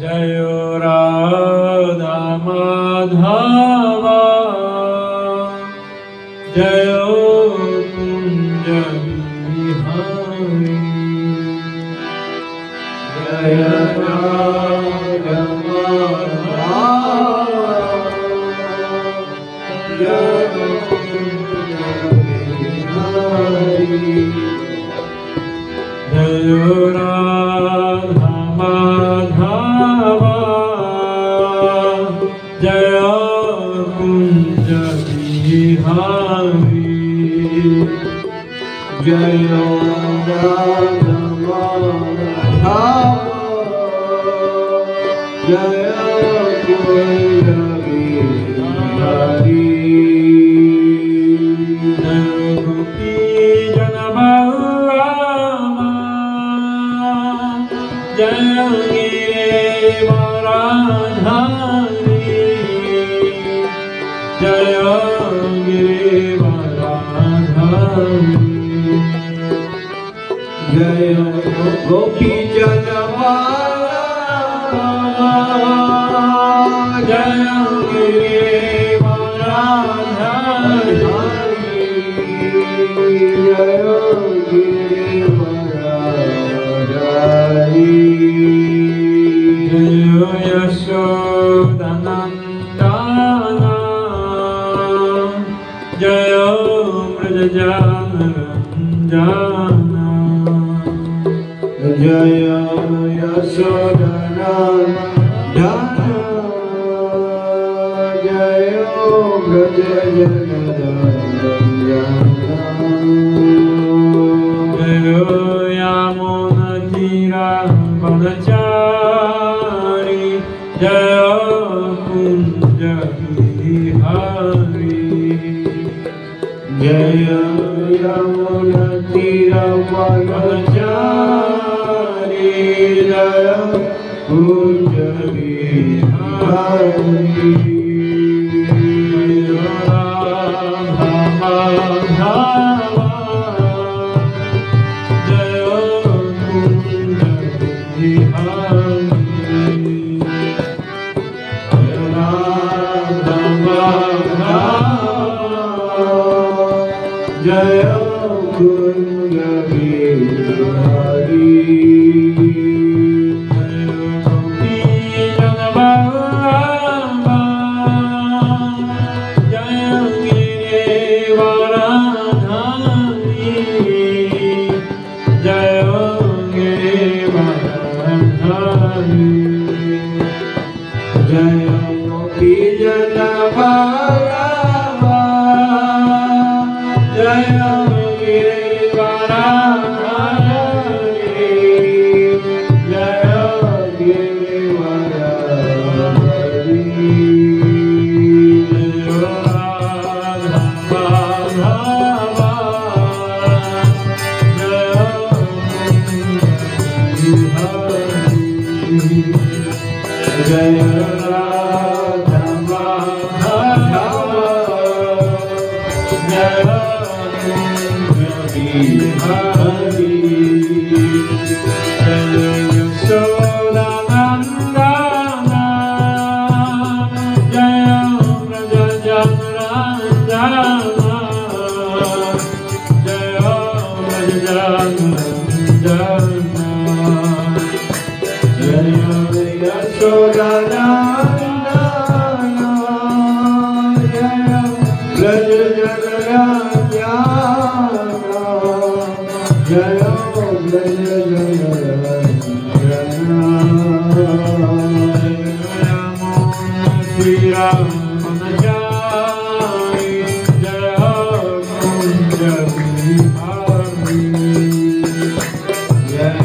जय राधा माधव जय कुंज बिहारी जय राधा माधव जय कुंज बिहारी जय राधा माधव जय कुंज बिहारी जय राधा माधव जय कुंज बिहारी जय गोपी जन जय गिरिवराधारी जय गिरिवराधारी जय गोपी जनमाला जय गिरिवराधारी जय गिरिवराधारी जय यशोदनन्दना जय व्रजरञ्जना जय यशोदनन्दना जय व्रजरञ्जना जय यमुनतीरवनचारी जय कुंज बिहारी जय यमुनतीरवनचारी जय कुंज बिहारी जय राधा माधव जय कुंज बिहारी जय राधा माधव जय कुंज बिहारी जय गोपी जनवल्लभा जय गिरिवराधारी जय गिरिवराधारी जय गोपी जनवल्लभा जय गिरिवराधारी जय गिरिवराधारी जय राधा माधव जय कुंज बिहारी जय राधा माधव जय कुंज बिहारी जय यशोदनन्दना जय व्रजरञ्जना जय व्रजरञ्जना जय यशोदनन्दना जय व्रजरञ्जना जय यमुनतीरवनचारी जय कुंज बिहारी जय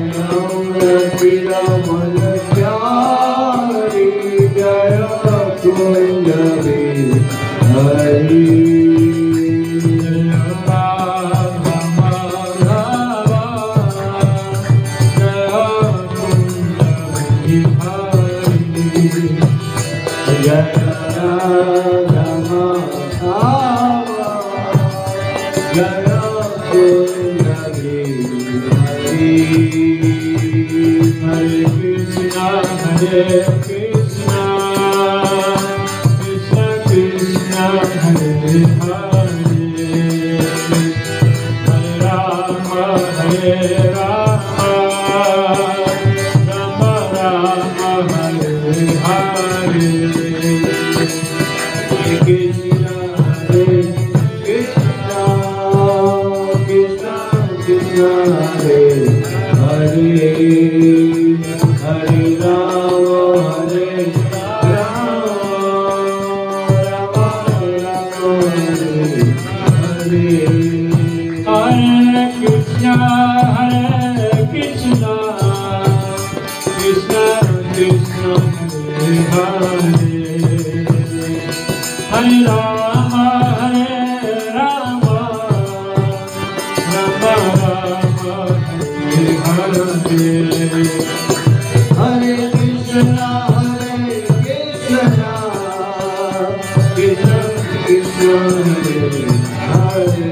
यमुनतीरवनचारी रमन प्यारी जय कुंज Bihari Hare Krishna, Krishna Krishna, Hare Hare, Hare Rama, Hare Rama, Rama Rama, Hare Hare, Hare Krishna, Hare Krishna, Krishna Krishna, Hare Hare. Hare Rama, Hare Rama, Rama Rama, Hare Hare. Hare Krishna, Krishna Krishna, Hare Hare. Hare Rama, Hare Rama, Rama Rama, Hare Hare. Hare Krishna, Krishna Krishna, Hare Hare.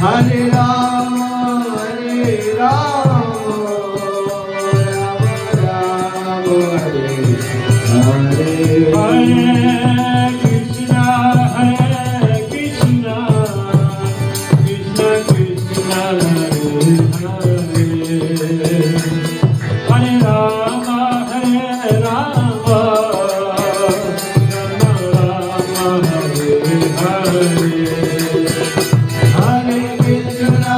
Hare Rama, Hare Rama, Rama Rama, Hare Hare. Hare Krishna, Krishna Krishna, Hare Hare. Hare Rama, Hare Rama, Rama Rama, Hare Hare. Hare Krishna,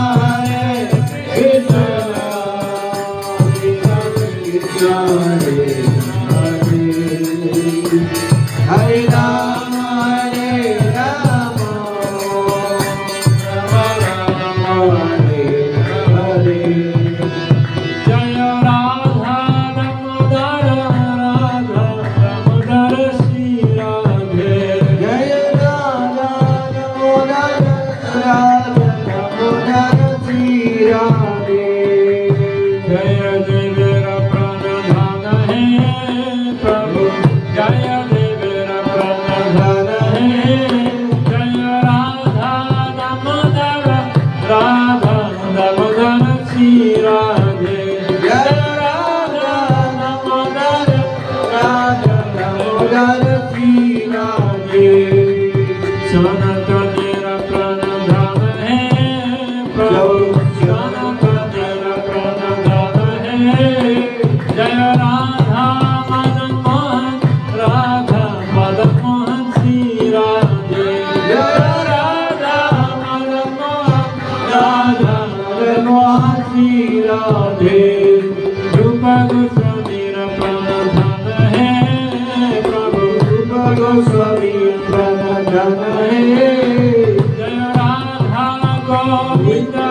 Krishna Krishna, Hare Hare. Hare Rama, Hare Rama, Rama Rama, Hare Hare. Jaya Radha Damodar, Radha Damodar Sri Radhe. Jaya Radha Damodar, Radha Damodar Sri Radhe. Jaya Devera Pranadhana Hai Prabhu, Jaya Devera Pranadhana Hai. Jaya Radha Damodar, Radha Damodar Sri Radhe. Jaya Radha Damodar, Radha Damodar Sri Radhe. Sanatana Pranadhana Hai Prabhu, Sanatana Pranadhana Hai. Jaya Radha Madan Mohan, Radha Madan Mohan Sri Radhe. Jaya Radha Madan Mohan, Radha Madan Mohan Sri Radhe. Rupa Goswami Pranadhana Hai Prabhu, Rupa Goswami Pranadhana Hai. Jaya Radha Govinda,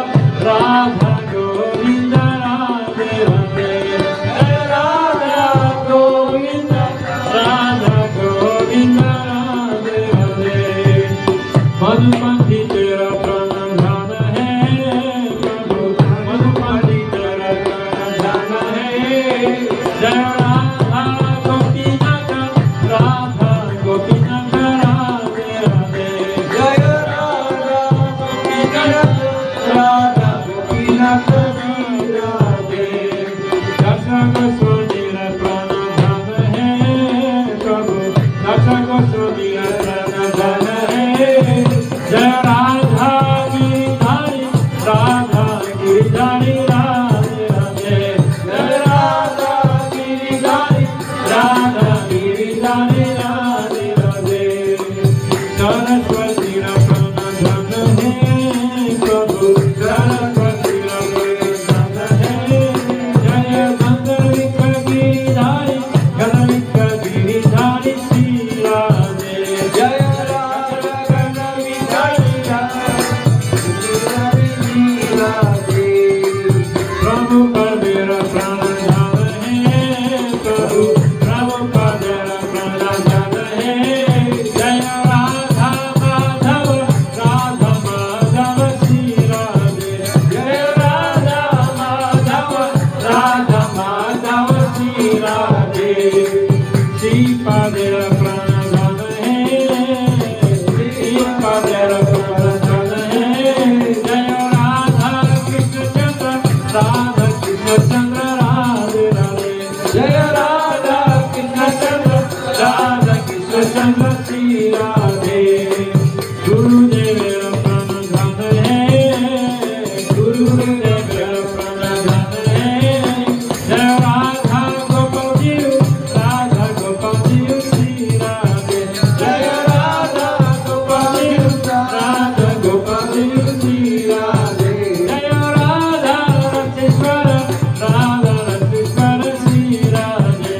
Radha Govinda, Radhe Radhe. Jaya Radha Govinda, Radha Govinda, Radhe Radhe. Madhumati Tera Pranadhana Hai Prabhu, Madhumati Tera Pranadhana Hai. Jaya Radha Gopinatha, Radha Gopinatha, Radhe Radhe. Jaya Radha Gopinatha, Radha Gopinatha, Radhe. Dasa Goswami Pranadhana Hai Prabhu, Dasa Goswami Pranadhana Hai. Jaya Radha Giridhari, Radha Giridhari, Radhe Radhe. Jaya Radha Giridhari, जय राधा कृष्ण चंद्र राधा कृष्ण चंद्र श्री राधे गुरुदेव प्रण धन है गुरुदेव प्रण धन है जय राधा गोपाल जी श्री राधे जय राधा गोपाल जी श्री राधे जय राधा रसेश्वर श्री राधे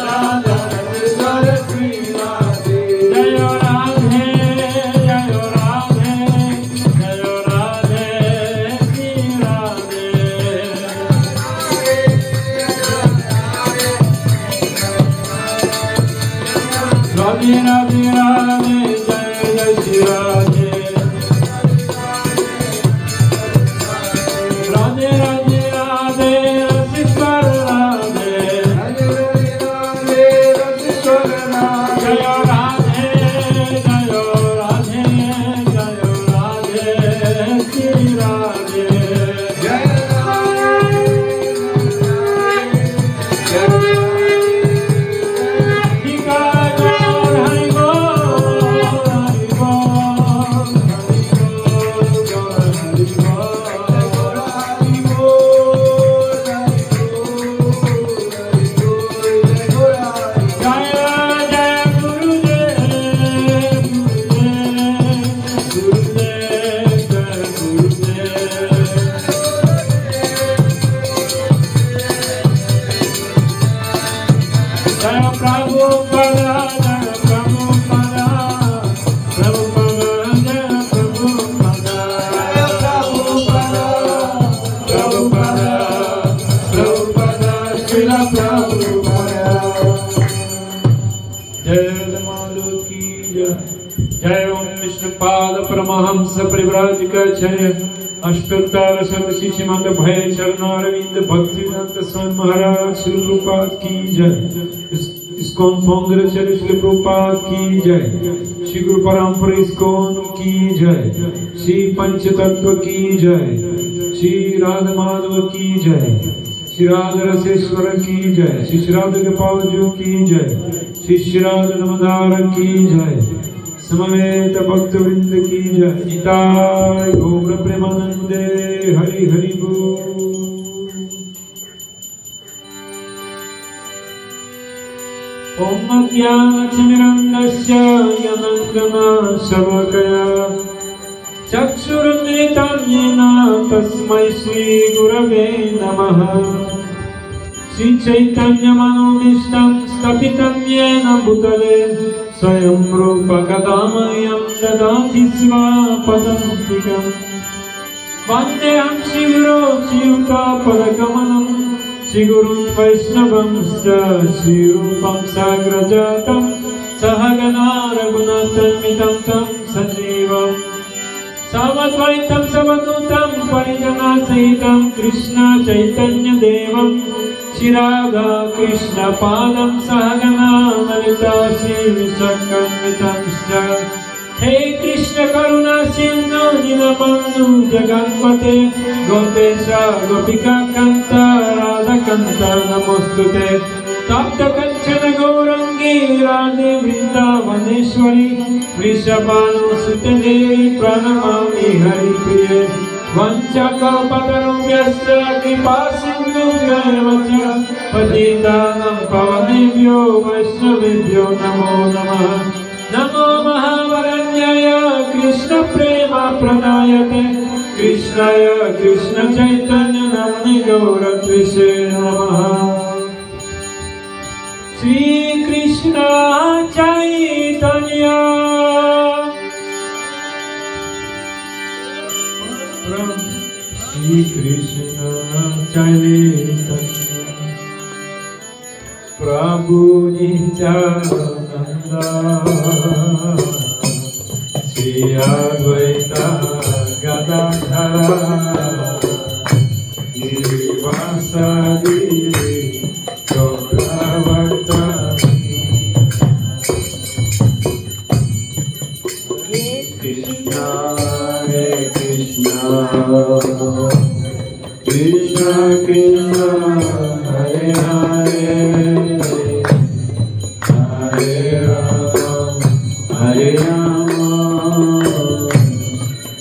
राधा रसेश्वर श्री राधे जय राधे जय राधे जय राधे श्री राधे राधे राधे राधे जय जय श्री राधे राधे राधे राधे रसेश्वर राधे जय राधे जय राधे जय राधे श्री राधे जय ओम विष्णुपाद परमहंस परिव्राजकाचार्य अष्टोत्तर शतशी श्रीमद भय चरणारविंद भक्तिवेदांत स्वामी महाराज श्री प्रभुपाद की जय इस्कॉन फाउंडर श्री प्रभुपाद की जय श्री गुरु परंपरा इस्कॉन की जय श्री पंचतत्व की जय श्री राधा माधव की जय श्री राधा रसेश्वर की जय श्री राधा गोपाल जी की जय श्री राधा नमदार की जय समवेत भक्त वृंद की जय निताय गौर प्रेमानंदे हरि हरि बोल। ओम अज्ञानतिमिरन्धस्य ज्ञानाञ्जनशलाकया चक्षुरुन्मिलितं येन तस्मै श्रीगुरवे नमः श्रीचैतन्यमनोभीष्टं स्थापितं येन भूतले स्वयं रूप कदामयं ददाति स्वापदन्तिकम् वन्देऽहं श्रीगुरो श्रीयुतापदकमलं श्रीगुरुं वैष्णवंश्च श्रीरूपं साग्रजातं सहगना रघुनाथान्वितं तं सजीवम् सावद्वैतं सवधूतं परिजनसहितं कृष्ण चैतन्यदेवं श्रीराधा कृष्ण पादं सहगना ललिता श्रीविशाखान्वितंश्च हे कृष्ण करुणा सिन्धु दीनबन्धु जगन्पते गोपेश गोपिका कान्त राधा कान्त नमोस्तुते तप्त कंचन गौरंगी राधे वृंदावनेश्वरी वृषभानुसुते देवी प्रणमामि हरिप्रिये वंशकल्पतरुभ्यश्च कृपासिन्धुभ्यैव च पतितानां पावनेभ्यो वैष्णवेभ्यो नमो नमः। नमो महावरण्याय कृष्ण प्रेम प्रदायते कृष्णाय कृष्ण चैतन्य नाम्ने गौरत्विषे नमः। श्री कृष्ण चैतन्य श्री कृष्ण चैतन्य प्रभु नित्यानंद श्री अद्वैत गदाधर श्रीवासदि गौरभक्त Krishna Krishna Krishna Hare Hare Hare Rama Hare Rama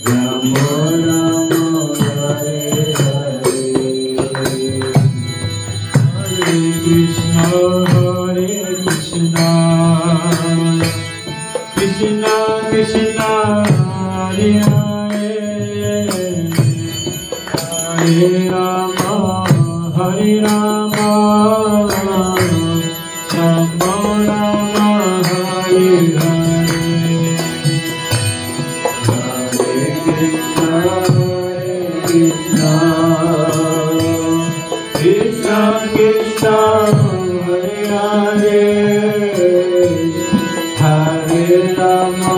Rama Rama Hare Hare Hare Krishna Hare Krishna Krishna Krishna Hare Hare Hare Rama Hare Rama Rama Rama Hare Hare Hare Krishna Krishna Krishna Krishna Hare Hare Hare Rama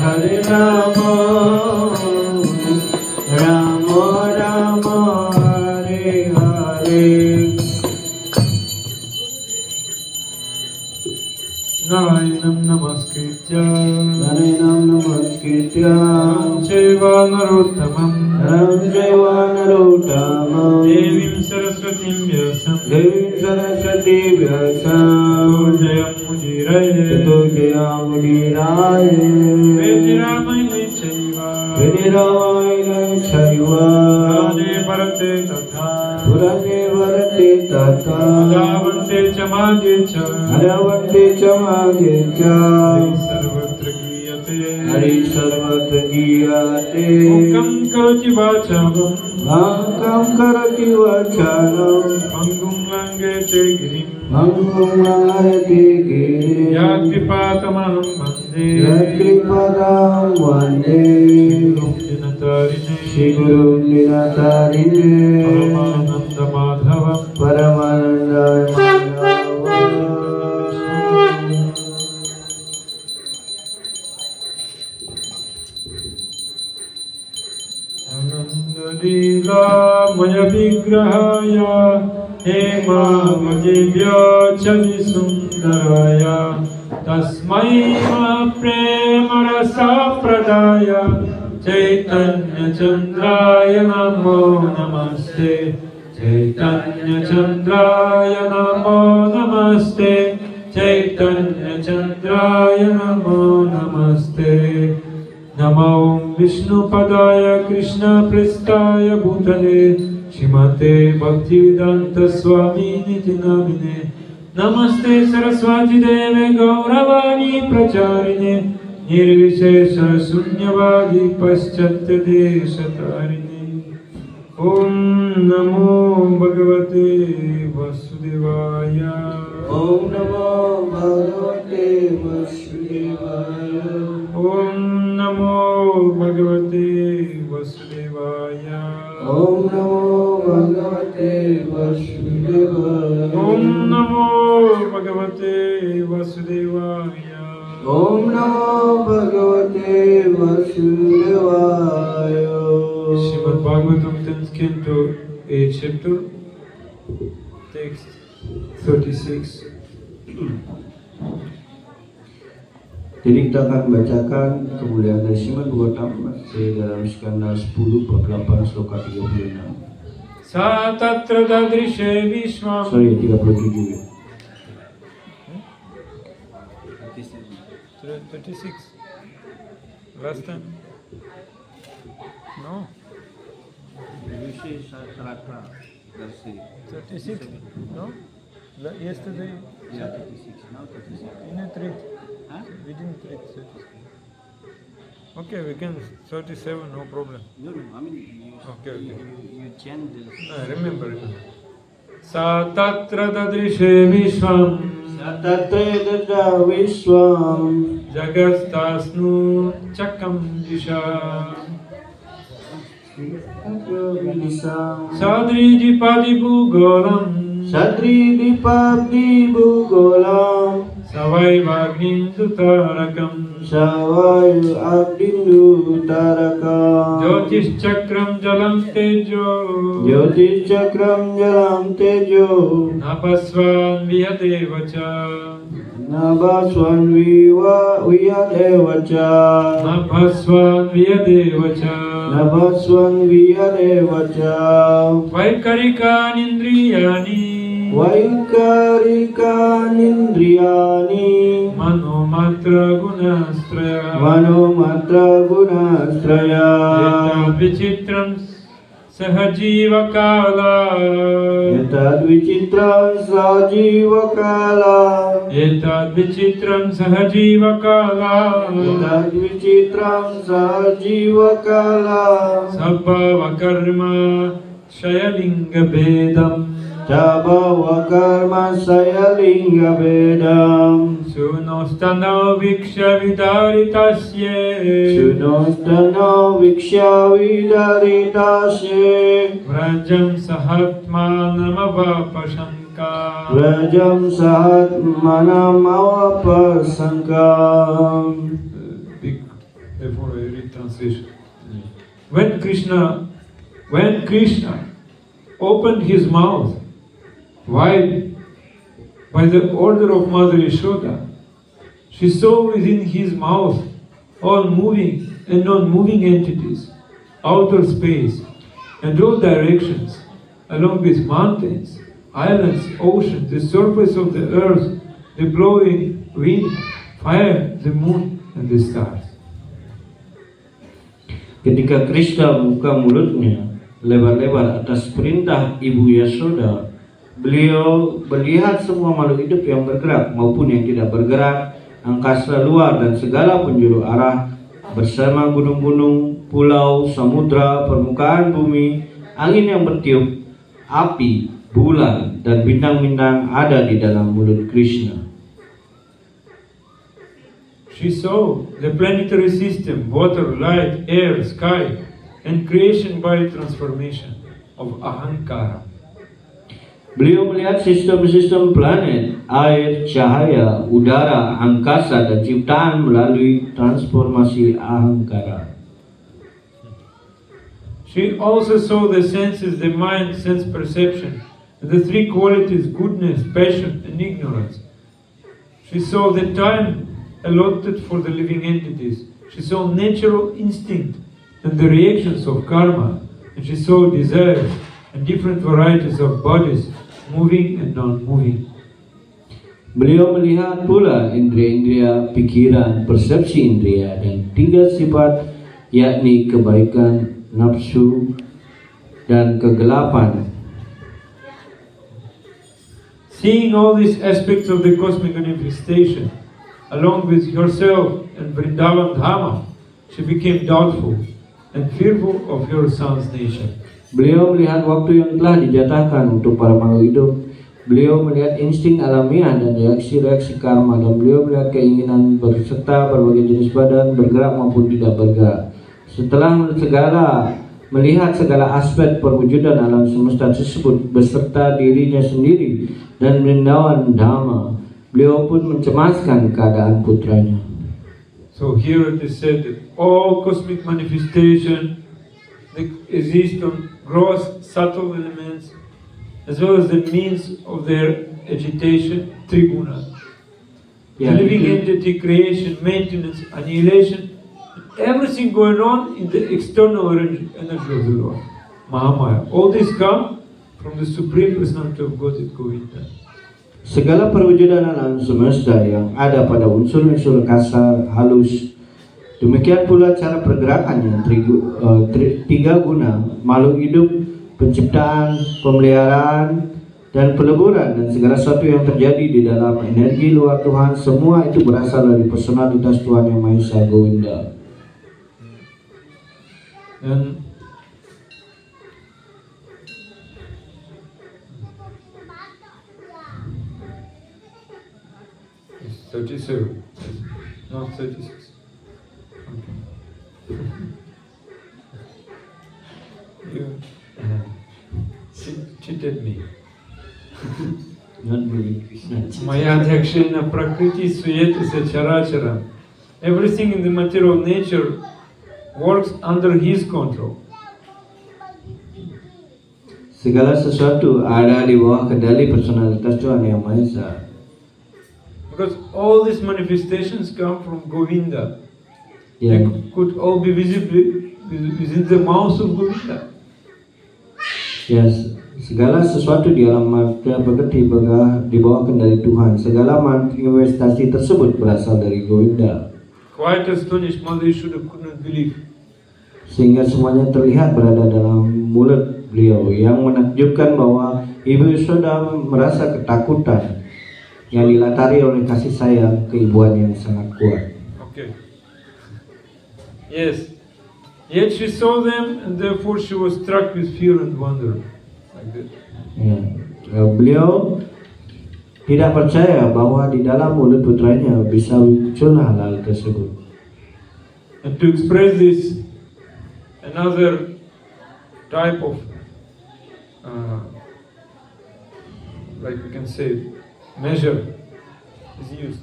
Hare Rama Rama Rama Hare Hare Narayanam Namaskritya Narayanam Namaskritya Chaiva Narottamam Chaiva Narottamam Devim Saraswatim Vyasam Devim Saraswati Vyasam Jayam Mudiraye Jayam Mudiraye Vediramaye Chaiva Vediramaye Chaiva Purane Bharate Tatha Purane Bharate Tatha Adavante Chamadye Cha Adavante Chamadye Cha Sarvatra Giyate Hari Sarvatra Giyate Mukam Karoti Vachanam Mukam Karoti Vachanam Mangum Langete Girim Mangum Langete Girim Yakripatamaham Vande Yakripatam Vande Shri Guru Dinatarine Paramananda Madhava Paramananda Madhava Ananda Lila Maya Vigrahaya Hema Vajibhya Chali Sundaraya Tasmai Prema Rasa Pradaya Chaitanya Chandraya Namo Namaste Chaitanya Chandraya Namo Namaste Chaitanya Chandraya Namo Namaste Namo Vishnu Padaya Krishna Prestaya Bhutale Shrimate Bhaktivedanta Swami Niti Namine Namaste Saraswati Deve Gauravani Pracharine Nirvishesha Sunyavadi Paschatya Deshatarine Om Namo Bhagavate Vasudevaya Om Namo Bhagavate Vasudevaya Om Namo Bhagavate Vasudevaya Om Namo Bhagavate Vasudevaya Om Namo Bhagavate Vasudevaya Om Namo Bhagavate Vasudevaya Srimad Bhagavatam 10th Canto 8th chapter text 36. Jadi kita akan bacakan kemuliaan dari Srimad Bhagavatam masih dalam skanda 10 bab 8 sloka 36. Satatra dadrishe vishwam. Sorry, 37. 36. Last time. No. 36. No. Yesterday. Yeah, 36. Now 36. In a treat. Huh? We didn't treat 36. Okay, we can 37. No problem. No, I mean you. Okay. You chant this. Remember. Satatra dadrishe vishwam. Satatra vishwam. Jagastasnu chakam disha. Sadri dipadi bhugolam. Sadri dipadi bhugolam. Savai Vagnindu Tarakam Savayu Agnindu Tarakam Jyotish Chakram Jalam Tejo Jyotish Chakram Jalam Tejo Napasvan Vyadevacha Nabaswan Viyadevacha Napasvan Vyadevacha Nabaswan Viyadevacha Vaikarika Nindriyani Vaikarikan Indriyani Manomatra Gunastraya Manomatra Gunastraya Yatad Vichitram Sahajiva Kala Yatad Vichitram Sahajiva Kala Yatad Vichitram Sahajiva Kala Yatad Vichitram Sahajiva Kala Sabhava Karma Shayalinga Bedam Sabhava Karma Sayalinga Vedam Sunostano Viksha Vidaritasye Sunostano Viksha Vidaritasye Vrajam Sahatmanamavapashanka Rajam Sahat Manamavapasangam. Big, therefore I read translation. When Krishna opened his mouth wide by the order of Mother Yashoda, she saw within his mouth all moving and non-moving entities, outer space, and all directions, along with mountains, islands, oceans, the surface of the earth, the blowing wind, fire, the moon, and the stars. Ketika Krishna membuka mulutnya lebar-lebar atas perintah Ibu Yashoda, beliau melihat semua makhluk hidup yang bergerak maupun yang tidak bergerak, angkasa luar dan segala penjuru arah, bersama gunung-gunung, pulau, samudra, permukaan bumi, angin yang bertiup, api, bulan, dan bintang-bintang ada di dalam mulut Krishna. She saw the planetary system, water, light, air, sky, and creation by transformation of ahankara. Beliau melihat sistem-sistem planet, air, cahaya, udara, angkasa, dan ciptaan melalui transformasi ahankara. She also saw the senses, the mind, sense perception, and the three qualities, goodness, passion, and ignorance. She saw the time allotted for the living entities. She saw natural instinct and the reactions of karma. And she saw desires and different varieties of bodies, moving and non-moving. Beliau melihat pula indria-indria, pikiran, persepsi indria, dan tiga sifat, yakni kebaikan, nafsu, dan kegelapan. Seeing all these aspects of the cosmic manifestation, along with herself and Vrindavan Dhama, she became doubtful and fearful of her son's nature. Beliau melihat waktu yang telah dijatahkan untuk para makhluk hidup. Beliau melihat insting alamiah dan reaksi-reaksi karma, dan beliau melihat keinginan berserta berbagai jenis badan bergerak maupun tidak bergerak. Setelah melihat segala aspek perwujudan alam semesta tersebut beserta dirinya sendiri dan Vrindavan Dhama, beliau pun mencemaskan keadaan putranya. So here it is said that all cosmic manifestation exist on gross, subtle elements, as well as the means of their agitation, triguna. The living entity, creation, maintenance, annihilation, everything going on in the external energy of the Lord, Mahamaya. All this come from the Supreme Personality of Godhead Govinda. Segala perwujudan alam semesta yang ada pada unsur-unsur kasar, halus, demikian pula cara pergerakan yang tiga guna, makhluk hidup, penciptaan, pemeliharaan, dan peleburan, dan segala sesuatu yang terjadi di dalam energi luar Tuhan, semua itu berasal dari personalitas Tuhan Yang Maha Esa Govinda. And 37, not 36. Okay. You cheated me. Not believe Krishna. Mayadhyakshena prakriti suyeti sacharacharam. Everything in the material nature works under his control. Segala sesuatu ada di bawah kendali personalitas Tuhan Yang Maha Esa. Because all these manifestations come from Govinda. Ya, They could all be visible within the mouth of Govinda. ya, segala sesuatu di alam manusia bekerja di bawah kendali Tuhan. Segala manifestasi tersebut berasal dari Govinda. Quite astonished, Mother Yashoda could not believe. Sehingga semuanya terlihat berada dalam mulut beliau. Yang menakjubkan bahwa Ibu Yashoda merasa ketakutan yang dilatari oleh kasih sayang keibuan yang sangat kuat. Okay. Yes. Yet she saw them and therefore she was struck with fear and wonder. Like that. Ya, beliau tidak percaya bahwa di dalam mulut putranya bisa muncul hal tersebut. And to express this, another type of, like we can say, measure is used.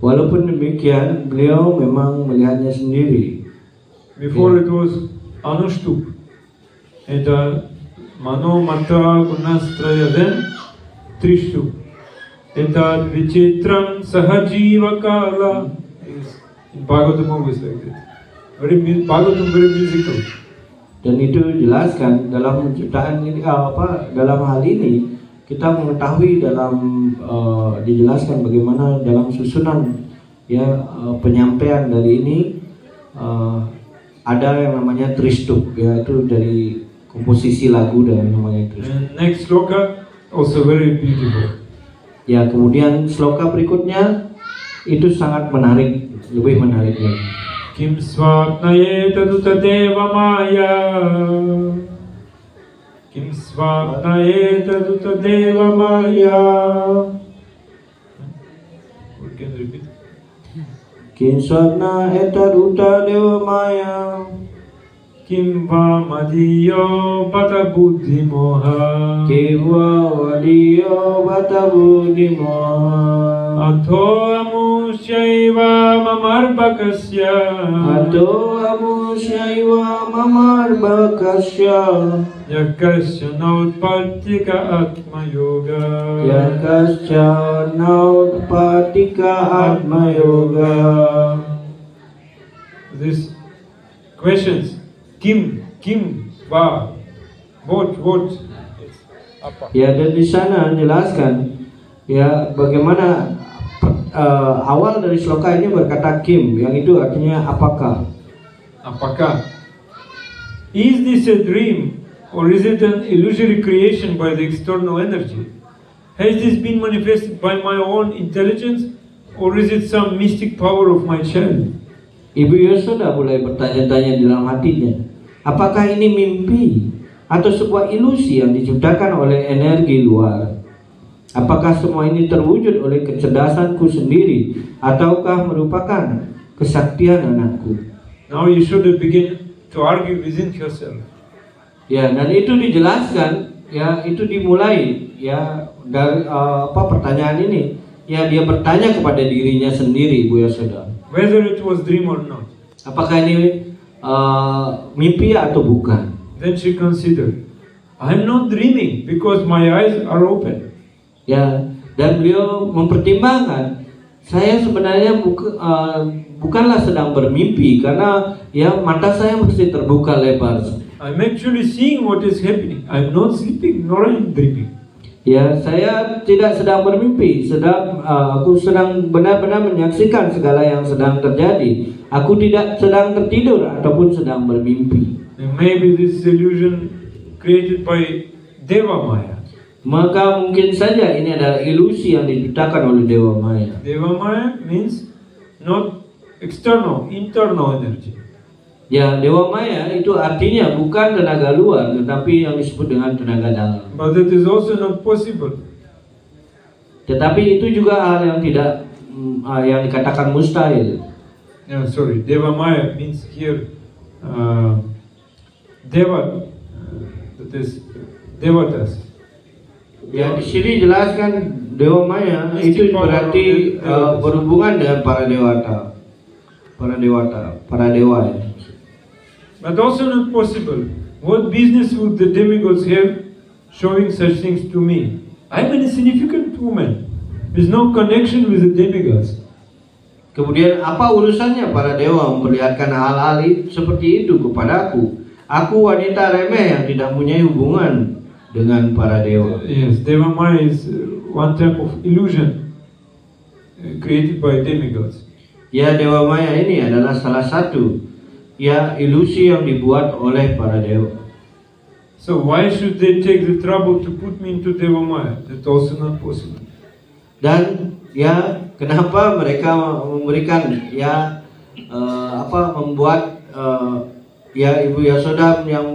Walaupun demikian, beliau memang melihatnya sendiri. Before it was anushtup, and mano mata gunastraya, then trishtup. Etad vichitram sahajiva kala. In Bhagavatam always like that. Bhagavatam very musical. Dan itu dijelaskan dalam ciptaan ini dalam hal ini kita mengetahui dalam dijelaskan bagaimana dalam susunan penyampaian dari ini ada yang namanya Trishtup, yaitu dari komposisi lagu dan yang namanya Trishtup. And next sloka also very beautiful. Ya, kemudian sloka berikutnya itu sangat menarik, lebih menarik lagi. Kim swapnaye taduta deva maya. Kim swapnaye taduta deva maya. We can repeat. Kim swapna etaduta deva maya. Kim va madiyo pata buddhi moha. Kewa wadiyo batabuddhi moha. Atho amusyaiva mamarbakasya. Atho amusyaiva mamarbakasya. Yakasya nautpatika atma yoga. Yakasya nautpatika atma yoga. These questions, kim, va, what, apa. Ya, dan di sana jelaskan ya bagaimana awal dari sloka ini berkata kim, yang itu artinya apakah. Apakah? Is this a dream or is it an illusory creation by the external energy? Has this been manifested by my own intelligence or is it some mystic power of my child? Ibu Yashoda mulai bertanya-tanya di dalam hatinya, apakah ini mimpi atau sebuah ilusi yang diciptakan oleh energi luar? Apakah semua ini terwujud oleh kecerdasanku sendiri ataukah merupakan kesaktian anakku? Now you should begin to argue within yourself. Ya, dan itu dijelaskan, ya itu dimulai ya dari pertanyaan ini. Ya, dia bertanya kepada dirinya sendiri, Bu Yashoda. Whether it was dream or not. Apakah ini mimpi atau bukan? Then she considered, I'm not dreaming because my eyes are open. Ya, dan beliau mempertimbangkan, saya sebenarnya bukanlah sedang bermimpi karena ya mata saya mesti terbuka lebar. I'm actually seeing what is happening. I'm not sleeping nor I'm dreaming. Ya, saya tidak sedang bermimpi, aku sedang benar-benar menyaksikan segala yang sedang terjadi. Aku tidak sedang tertidur ataupun sedang bermimpi. And maybe this illusion created by Deva Maya. Maka mungkin saja ini adalah ilusi yang diciptakan oleh Dewa Maya. Deva Maya means not external, internal energy. Ya, Dewa Maya itu artinya bukan tenaga luar, tetapi yang disebut dengan tenaga dalam. But that is also not possible. Tetapi itu juga hal yang tidak yang dikatakan mustahil. Yeah, sorry, Deva Maya means here Deva, that is Devatas. Ya di sini jelaskan Dewa Maya itu berarti berhubungan dengan para dewata, para dewa ya. But also not possible. What business would the demigods have showing such things to me? I'm an insignificant woman. There's no connection with the demigods. Kemudian apa urusannya para dewa memperlihatkan hal-hal seperti itu kepadaku? Aku wanita remeh yang tidak mempunyai hubungan dengan para dewa. Yes, Deva Maya is one type of illusion created by demigods. Ya, Dewa Maya ini adalah salah satu ya ilusi yang dibuat oleh para dewa. So why should they take the trouble to put me into Deva Maya? That's also not possible. Dan ya kenapa mereka memberikan ya membuat ya Ibu Yasoda yang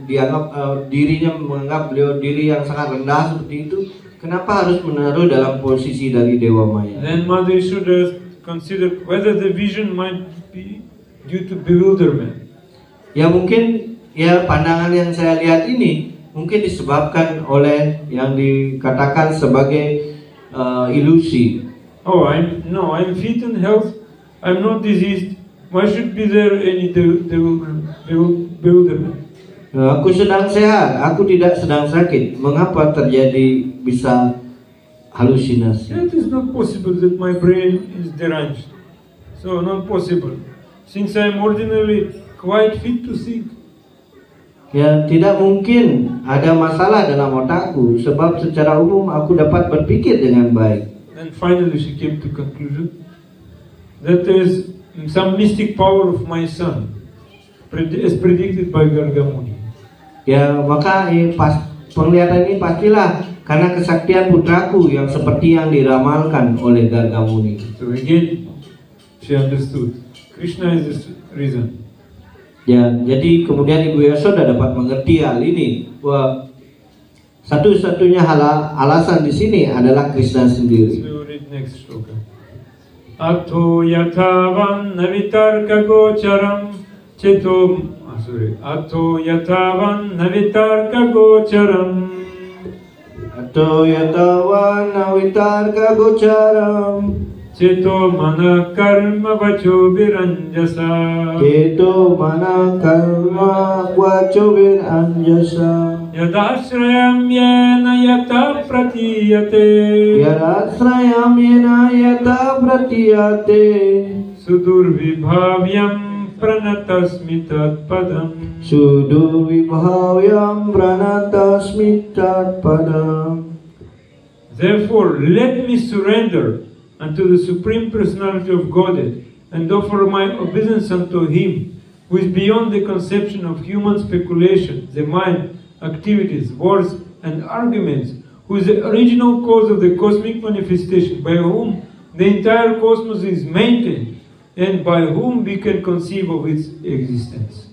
dianggap dirinya menganggap beliau diri yang sangat rendah seperti itu, kenapa harus menaruh dalam posisi dari Dewa Maya? Then Mother Yashoda considered whether the vision might be due to bewilderment. Ya mungkin ya pandangan yang saya lihat ini mungkin disebabkan oleh yang dikatakan sebagai ilusi. Oh, I'm fit and health. I'm not diseased. Why should be there any bewilderment? Aku sedang sehat, aku tidak sedang sakit. Mengapa terjadi bisa halusinasi? It is not possible that my brain is deranged. So not possible. Since I am ordinarily quite fit to think. Ya, tidak mungkin ada masalah dalam otakku sebab secara umum aku dapat berpikir dengan baik. And finally she came to conclusion that there is some mystic power of my son, as predicted by Garga Muni. Ya, maka penglihatan ini pastilah karena kesaktian putraku yang seperti yang diramalkan oleh Garga Muni. So again, she understood Krishna is the reason. Ya, jadi kemudian Ibu Yasoda dapat mengerti hal ini bahwa satu-satunya alasan di sini adalah Krishna sendiri. So read next shloka. Ato yatavan navitarka gocharam ceto Ato yatavan navitarka gocharam Ato yatavan navitarka gocharam Ceto mana karma vacho viranjasa Ceto mana karma vacho viranjasa Yadashrayam yena yata pratiyate Yadashrayam yena yata pratiyate Sudur vibhavyam pranatasmitat padam Sudur vibhavyam pranatasmitat padam. Therefore let me surrender unto the Supreme Personality of Godhead and offer my obeisance unto Him who is beyond the conception of human speculation, the mind, activities, words and arguments, who is the original cause of the cosmic manifestation, by whom the entire cosmos is maintained and by whom we can conceive of its existence.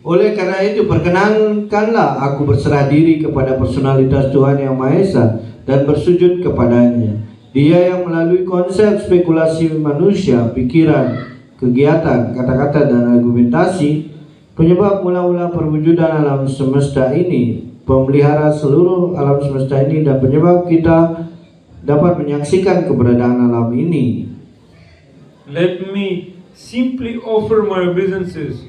Oleh karena itu perkenankanlah aku berserah diri kepada personalitas Tuhan Yang Maha Esa dan bersujud kepadanya. Dia yang melalui konsep spekulasi manusia, pikiran, kegiatan, kata-kata dan argumentasi, penyebab mula-mula perwujudan alam semesta ini, pemelihara seluruh alam semesta ini, dan penyebab kita dapat menyaksikan keberadaan alam ini. Let me simply offer my obeisances,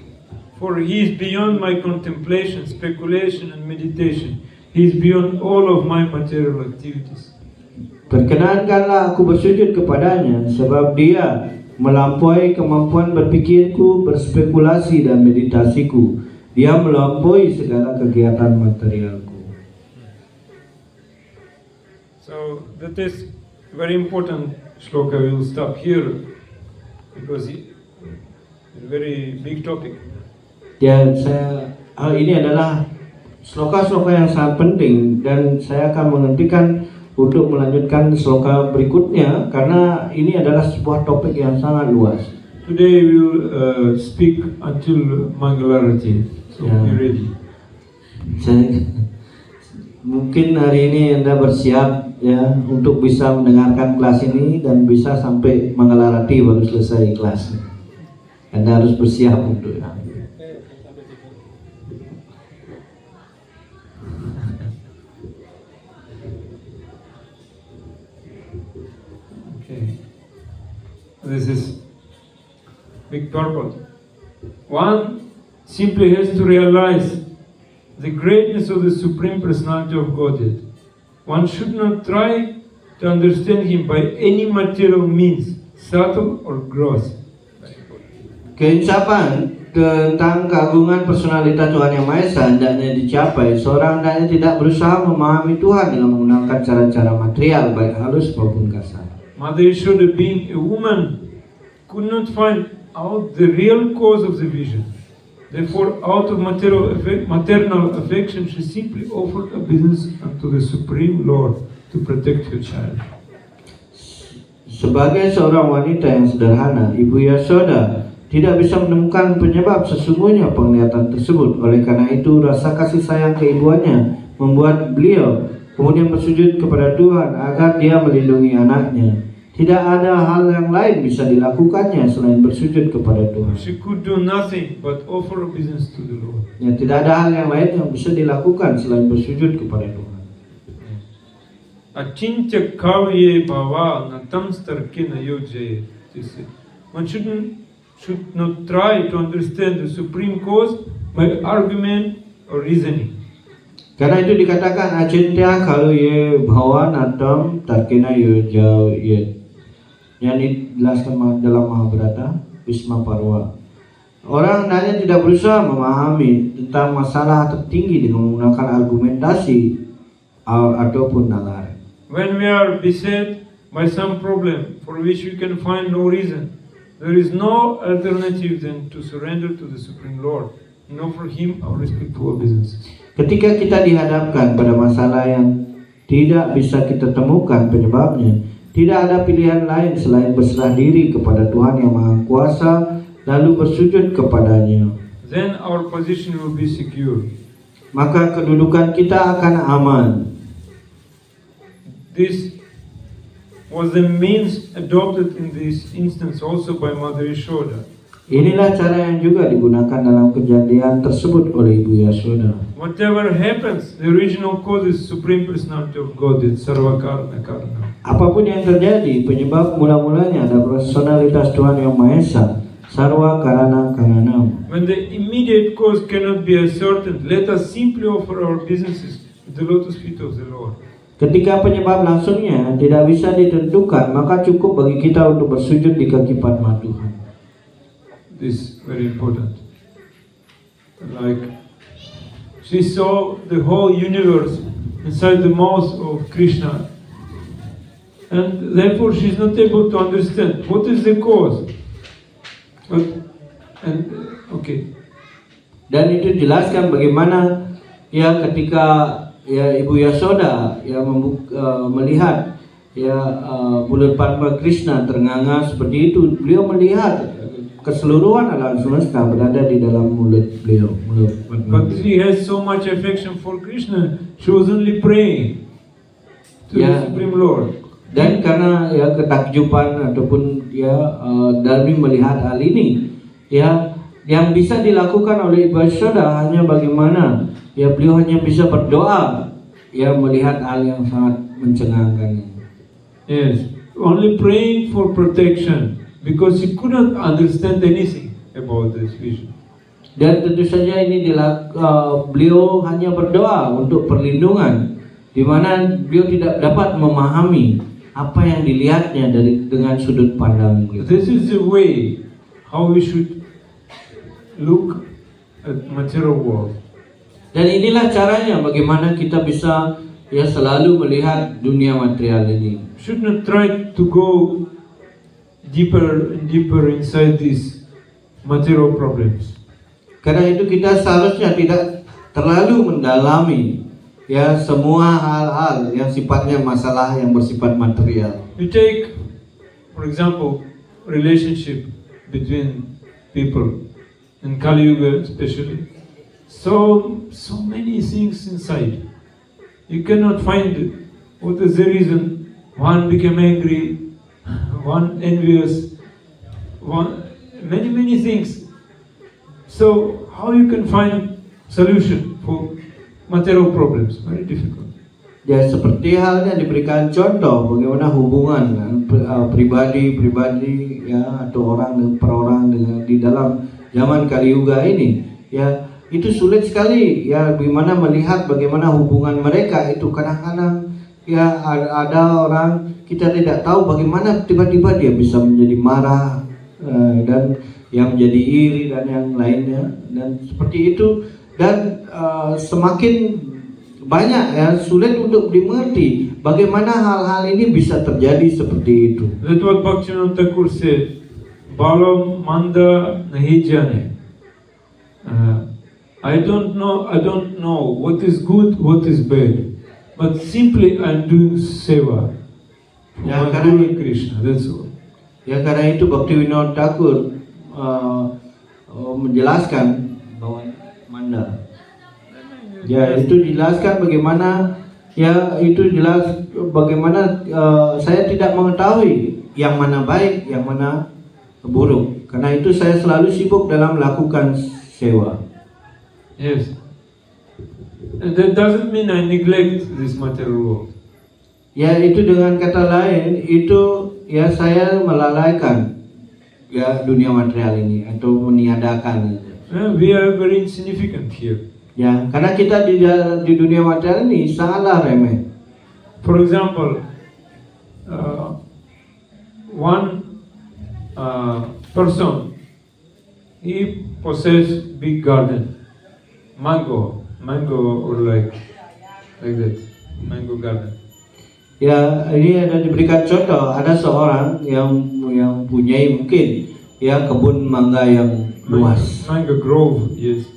for He is beyond my contemplation, speculation and meditation. He is beyond all of my material activities. Perkenankanlah aku bersujud kepadanya, sebab Dia melampaui kemampuan berpikirku, berspekulasi dan meditasiku. Dia melampaui segala kegiatan materialku. So that is very important shloka. We will stop here because it's a very big topic. Ya, ini adalah sloka-sloka yang sangat penting dan saya akan menghentikan untuk melanjutkan sloka berikutnya karena ini adalah sebuah topik yang sangat luas. Today we will speak until Mangalarati, so be ready. Mungkin hari ini Anda bersiap ya untuk bisa mendengarkan kelas ini dan bisa sampai Mangalarati baru selesai kelas. Anda harus bersiap untuk this is big purpose. One simply has to realize the greatness of the Supreme Personality of Godhead. One should not try to understand Him by any material means, subtle or gross. Keinsapan tentang keagungan personalitas Tuhan Yang Maha Esa hendaknya dicapai. Seorang hendaknya tidak berusaha memahami Tuhan dengan menggunakan cara-cara material, baik halus maupun kasar. Mother Yashoda, being a woman, could not find out the real cause of the vision. Therefore, out of maternal affection, she simply offered obeisance unto the Supreme Lord to protect her child. Sebagai seorang wanita yang sederhana, Ibu Yashoda tidak bisa menemukan penyebab sesungguhnya penglihatan tersebut. Oleh karena itu, rasa kasih sayang keibuannya membuat beliau kemudian bersujud kepada Tuhan agar Dia melindungi anaknya. Tidak ada hal yang lain bisa dilakukannya selain bersujud kepada Tuhan. She could do nothing but offer obeisance to the Lord. Ya, tidak ada hal yang lain yang bisa dilakukan selain bersujud kepada Tuhan. Achintya kavye bhava natam starkena yojye. One should not try to understand the supreme cause by argument or reasoning. Karena itu dikatakan acintya kalau ye bhava natam starkena yojye. Yang dijelaskan dalam Mahabharata Bhisma Parva. Orang hendaknya tidak berusaha memahami tentang masalah tertinggi dengan menggunakan argumentasi ataupun nalar. When we are beset by some problem for which we can find no reason, there is no alternative than to surrender to the Supreme Lord and offer Him our respectful obeisances. Ketika kita dihadapkan pada masalah yang tidak bisa kita temukan penyebabnya, tidak ada pilihan lain selain berserah diri kepada Tuhan Yang Maha Kuasa, lalu bersujud kepadanya. Then our position will be secure. Maka kedudukan kita akan aman. This was the means adopted in this instance also by Mother Yashoda. Inilah cara yang juga digunakan dalam kejadian tersebut oleh Ibu Yashoda. Whatever happens, the original cause is Supreme Personality of Godhead, Sarva Karana Karana. Apapun yang terjadi, penyebab mula-mulanya adalah personalitas Tuhan Yang Maha Esa, Sarva Karana Karanam. When the immediate cause cannot be ascertained, let us simply offer our businesses at the lotus feet of the Lord. Ketika penyebab langsungnya tidak bisa ditentukan, maka cukup bagi kita untuk bersujud di kaki padma Tuhan. This is very important. Like she saw the whole universe inside the mouth of Krishna, and therefore she is not able to understand what is the cause. Dan itu jelaskan bagaimana ya ketika ya Ibu Yashoda ya melihat ya bulan padma Krishna ternganga seperti itu, beliau melihat keseluruhan alam semesta berada di dalam mulut beliau. But she has so much affection for Krishna, she was only praying to the Supreme Lord. Dan karena ya ketakjuban ataupun ya dari melihat hal ini, ya yang bisa dilakukan oleh Ibu Yashoda hanya bagaimana ya beliau hanya bisa berdoa ya melihat hal yang sangat mencengangkan. Yes, only praying for protection. Because she could not understand anything about this vision. Dan tentu saja ini beliau hanya berdoa untuk perlindungan, di mana beliau tidak dapat memahami apa yang dilihatnya dengan sudut pandang beliau. This is the way how we should look at material world. Dan inilah caranya bagaimana kita bisa ya selalu melihat dunia material ini. Should not try to go deeper and deeper inside these material problems. Karena itu kita seharusnya tidak terlalu mendalami ya semua hal-hal yang sifatnya masalah yang bersifat material. You take, for example, relationship between people in Kali Yuga especially. So many things inside. You cannot find what is the reason one became angry, one envious, many things. So how you can find solution for material problems? Very difficult. Ya seperti halnya diberikan contoh bagaimana hubungan pribadi ya atau orang per orang dengan di dalam zaman Kaliuga ini ya itu sulit sekali ya bagaimana melihat bagaimana hubungan mereka itu kadang-kadang ya ada orang kita tidak tahu bagaimana tiba-tiba dia bisa menjadi marah dan yang menjadi iri dan yang lainnya dan seperti itu dan semakin banyak ya sulit untuk dimengerti bagaimana hal-hal ini bisa terjadi seperti itu. That's what Bhaktivinoda Thakur said. Balo manda nahi jane. I don't know what is good, what is bad, but simply I'm doing seva for Ya, my Guru Krishna. That's all. Ya karena itu Bhaktivinoda Thakur menjelaskan bahwa manda. Ya itu dijelaskan bagaimana ya itu jelas bagaimana saya tidak mengetahui yang mana baik yang mana buruk karena itu saya selalu sibuk dalam melakukan sewa. Yes. And that doesn't mean I neglect this material world. Ya itu dengan kata lain itu ya saya melalaikan ya dunia material ini atau meniadakan. We are very insignificant here. Ya, karena kita di dunia material ini sangatlah remeh. For example, one person, he possess big garden, mango or like that, mango garden. Ya, ini ada diberikan contoh, ada seorang yang punya mungkin ya kebun mangga yang luas. Mango grove, yes.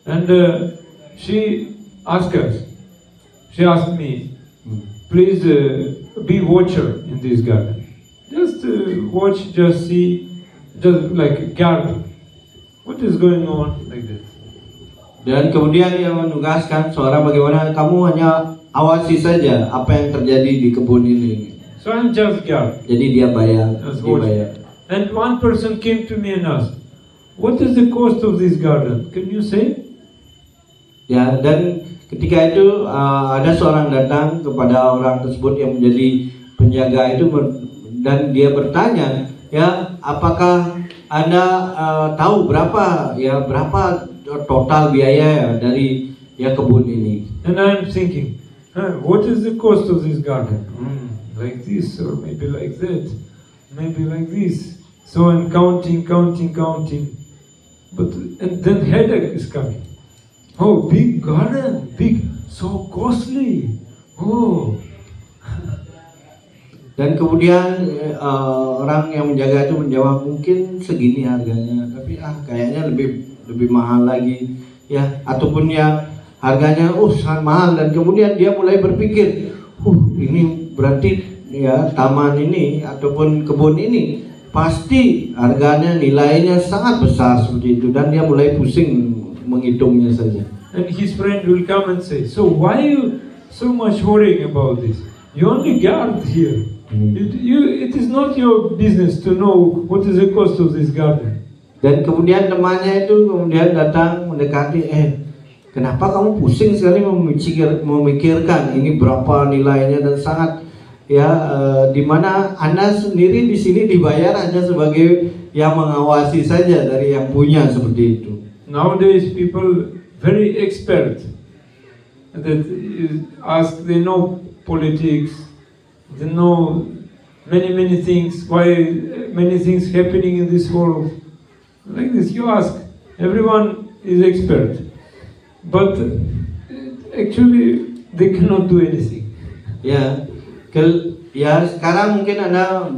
And she asked me, please be watcher in this garden. Just watch, just see, just like guard. What is going on like that? Dan kemudian dia menugaskan seorang bagaimana kamu hanya awasi saja apa yang terjadi di kebun ini. So I'm just guard. Jadi dia bayar. And one person came to me and asked, what is the cost of this garden? Can you say? Ya, dan ketika itu ada seorang datang kepada orang tersebut yang menjadi penjaga itu dan dia bertanya, ya apakah Anda tahu berapa total biaya ya, dari ya kebun ini? And I'm thinking, what is the cost of this garden? Like this or maybe like that, maybe like this. So I'm counting, but and then headache is coming. Oh, big garden, big, so costly. Oh. Dan kemudian orang yang menjaga itu menjawab mungkin segini harganya, tapi kayaknya lebih mahal lagi, ya ataupun ya harganya sangat mahal. Dan kemudian dia mulai berpikir, ini berarti ya taman ini ataupun kebun ini pasti harganya nilainya sangat besar seperti itu, dan dia mulai pusing menghitungnya saja. And his friend will come and say, so why you so much worrying about this? You only guard here. It is not your business to know what is the cost of this garden. Dan kemudian temannya itu kemudian datang mendekati, kenapa kamu pusing sekali memikirkan ini berapa nilainya dan sangat di mana Anda sendiri di sini dibayar hanya sebagai yang mengawasi saja dari yang punya seperti itu. Nowadays people very expert that they know politics, they know many things, why many things happening in this world. Like this, you ask, everyone is expert, but actually they cannot do anything. Sekarang mungkin Anda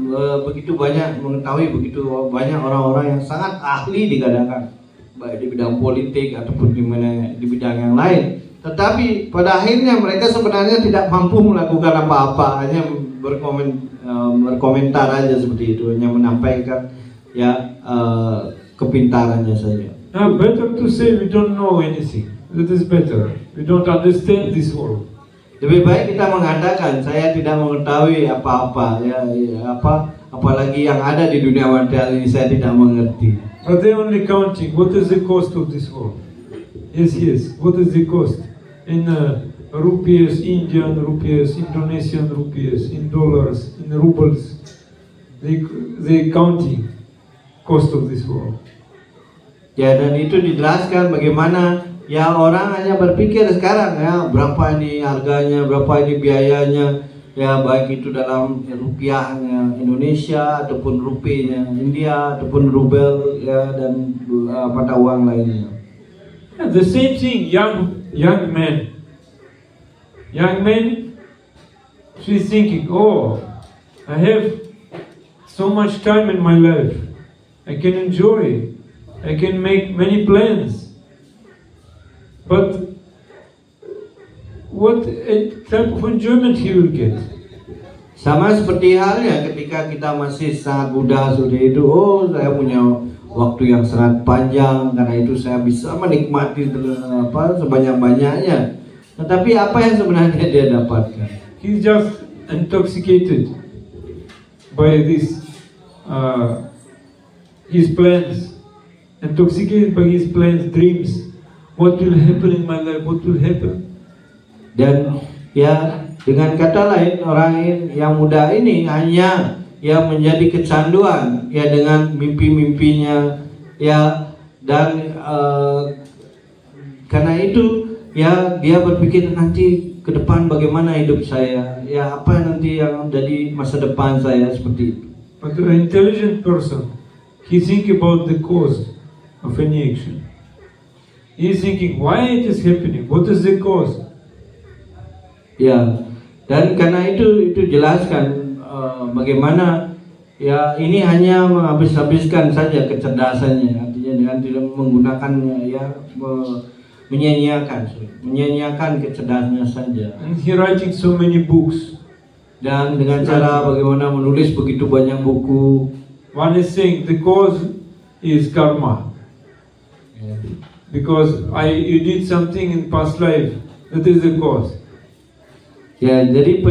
begitu banyak mengetahui begitu banyak orang-orang yang sangat ahli dikatakan, baik di bidang politik ataupun di bidang yang lain. Tetapi pada akhirnya mereka sebenarnya tidak mampu melakukan apa-apa, hanya berkomentar aja seperti itu, hanya menyampaikan kepintarannya saja. Now better to say we don't know anything. That is better. We don't understand this world. Lebih baik kita mengatakan saya tidak mengetahui apa-apa, apalagi yang ada di dunia material ini saya tidak mengerti. But they only counting what is the cost of this world. Yes. What is the cost? In rupees, Indian rupees, Indonesian rupees, in dollars, in rubles. They counting cost of this world. Ya, dan itu dijelaskan bagaimana ya orang hanya berpikir sekarang ya berapa ini harganya, berapa ini biayanya, ya baik itu dalam rupiahnya Indonesia ataupun rupiahnya India ataupun rubel ya dan mata uang lainnya. Yeah, the same thing, young men, she's thinking, oh, I have so much time in my life, I can enjoy, I can make many plans, but what type of enjoyment he will get? Sama seperti halnya ketika kita masih sangat muda seperti itu, oh saya punya waktu yang sangat panjang, karena itu saya bisa menikmati sebanyak-banyaknya. Tetapi apa yang sebenarnya dia dapatkan? He's just intoxicated by this, his plans, intoxicated by his plans, dreams. What will happen in my life? What will happen? Dan ya dengan kata lain, orang yang muda ini hanya ya menjadi kecanduan ya dengan mimpi-mimpinya ya, dan karena itu ya dia berpikir nanti ke depan bagaimana hidup saya, ya apa nanti yang jadi masa depan saya, seperti itu. But an intelligent person, he think about the cause of any action. He is thinking why it is happening, what is the cause. Ya, dan karena itu jelaskan bagaimana ya ini hanya menghabis-habiskan saja kecerdasannya, artinya dengan tidak menggunakannya ya menyanyiakan kecerdasannya saja. And he writing so many books. Dan dengan cara bagaimana menulis begitu banyak buku. One is saying the cause is karma. Because you did something in past life, that is the cause. Ya, jadi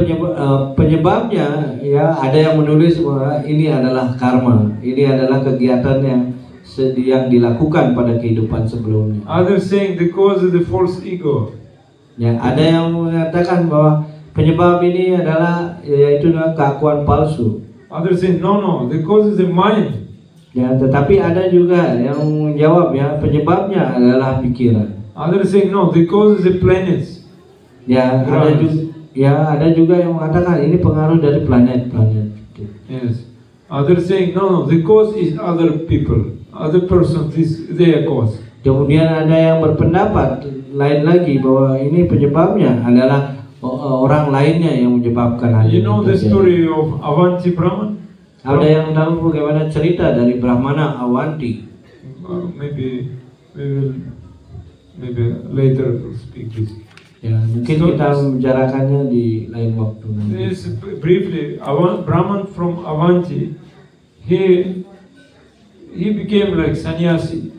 penyebabnya ya ada yang menulis bahwa ini adalah karma, ini adalah kegiatan yang dilakukan pada kehidupan sebelumnya. Others saying the cause is the false ego. Ya, ada yang mengatakan bahwa penyebab ini adalah yaitu keakuan palsu. Others saying no, the cause is the mind. Ya, tetapi ada juga yang menjawab ya penyebabnya adalah pikiran. Others saying no, the cause is the planets. Ya, ada juga yang mengatakan ini pengaruh dari planet-planet. Yes. Others saying no, the cause is other people, other persons, is their cause. Kemudian ada yang berpendapat lain lagi bahwa ini penyebabnya adalah orang lainnya yang menyebabkan hal ini. You know the story of Avanti Brahman? Ada yang tahu bagaimana cerita dari Brahmana Avanti? Maybe later we'll speak this. Ya, mungkin kita membicarakannya di lain waktu. This briefly, Brahman from Avanti, he became like sannyasi,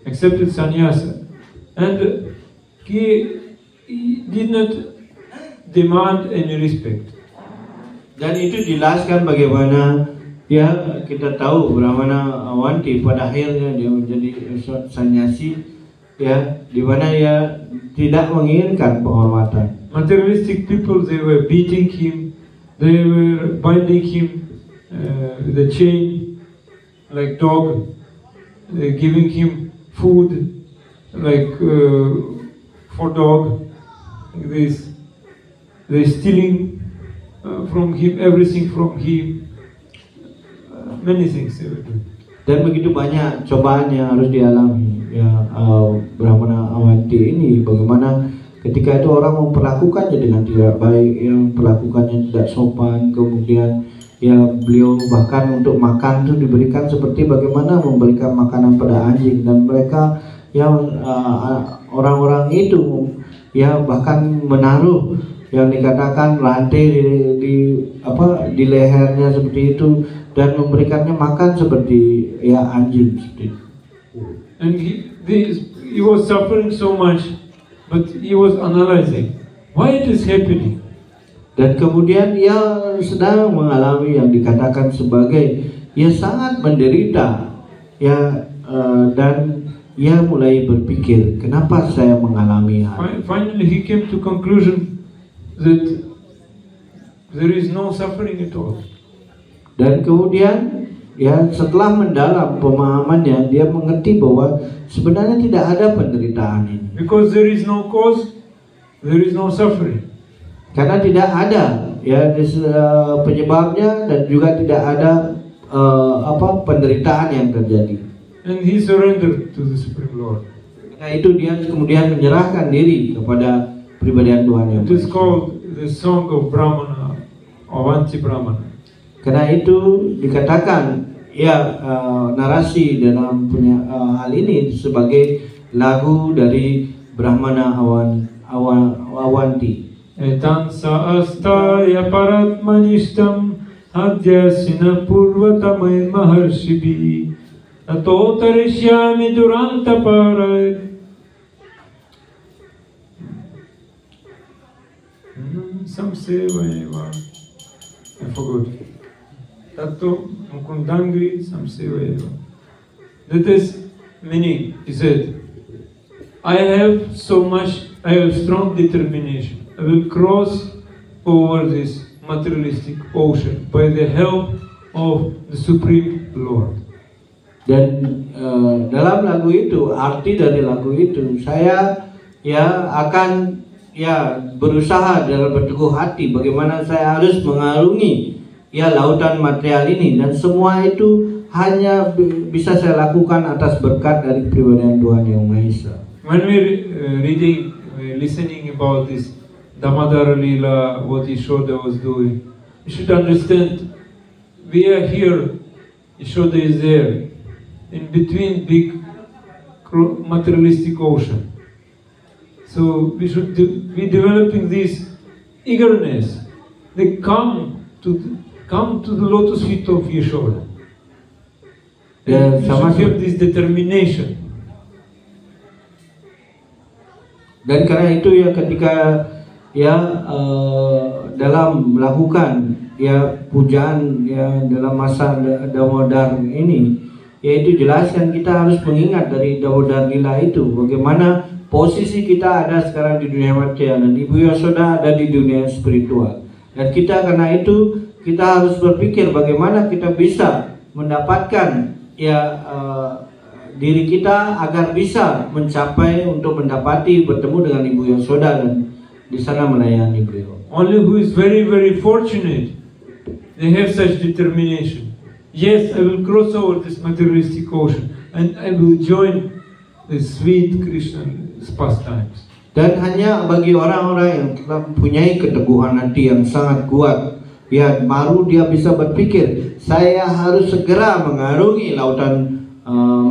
accepted sannyasa, and he did not demand any respect. Dan itu jelaskan bagaimana ya kita tahu Brahmana Avanti pada akhirnya dia menjadi sannyasi ya, di mana ya tidak menginginkan penghormatan. Materialistic people, they were beating him, they were binding him with a chain like dog, giving him food like for dog. They stealing from him everything from him, many things they were doing. Dan begitu banyak cobaan yang harus dialami ya Brahmana Avanti ini, bagaimana ketika itu orang memperlakukannya dengan tidak baik, yang perlakukannya tidak sopan, kemudian ya beliau bahkan untuk makan itu diberikan seperti bagaimana memberikan makanan pada anjing, dan mereka yang orang-orang itu ya bahkan menaruh yang dikatakan rantai di lehernya seperti itu, dan memberikannya makan seperti ya anjing seperti itu. And he was suffering so much, but he was analyzing why it is happening. Dan kemudian ia sedang mengalami yang dikatakan sebagai ia sangat menderita ya, dan ia mulai berpikir, kenapa saya mengalami hal. Finally, he came to conclusion that there is no suffering at all. Dan kemudian ya setelah mendalam pemahamannya, dia mengerti bahwa sebenarnya tidak ada penderitaan ini. Because there is no cause, there is no suffering. Karena tidak ada ya penyebabnya dan juga tidak ada penderitaan yang terjadi. And he surrendered to the Supreme Lord. Karena itu dia kemudian menyerahkan diri kepada pribadian Tuhan yang It is called the Song of Brahmana, Avanti Brahmana. Karena itu dikatakan ya narasi dalam hal ini sebagai lagu dari Brahmana Avanti. Etan saastaya paratmanishtam adyasina purvatamay maharshibi tato tarishyami duranta paray samsevayeva. I forgot. Tato mukundangri samsevayeva. That is meaning. He said, I have strong determination. I will cross over this materialistic ocean by the help of the Supreme Lord. Dan dalam lagu itu, arti dari lagu itu, saya ya akan ya berusaha dalam berteguh hati bagaimana saya harus mengarungi ya lautan material ini, dan semua itu hanya bisa saya lakukan atas berkat dari pribadian Tuhan Yang Maha Esa. When we listening about this Damodara Lila, what Yashoda was doing, you should understand we are here, Yashoda is there, in between big materialistic ocean. So we should be developing this eagerness. They come to the lotus feet of Yashoda. Dan you should have this determination. Dan karena itu ya ketika ya dalam melakukan ya pujaan ya dalam masa Damodar ini, yaitu jelaskan kita harus mengingat dari Damodar Lila itu bagaimana posisi kita ada sekarang di dunia material dan Ibu Yashoda ada di dunia spiritual. Dan kita karena itu kita harus berpikir bagaimana kita bisa mendapatkan ya diri kita agar bisa mencapai untuk mendapati bertemu dengan Ibu Yashoda dan di sana melayani beliau. Only who is very very fortunate, they have such determination. Yes, I will cross over this materialistic ocean and I will join the sweet Krishna pastimes. Dan hanya bagi orang-orang yang telah mempunyai keteguhan hati yang sangat kuat, ya baru dia bisa berpikir, saya harus segera mengarungi lautan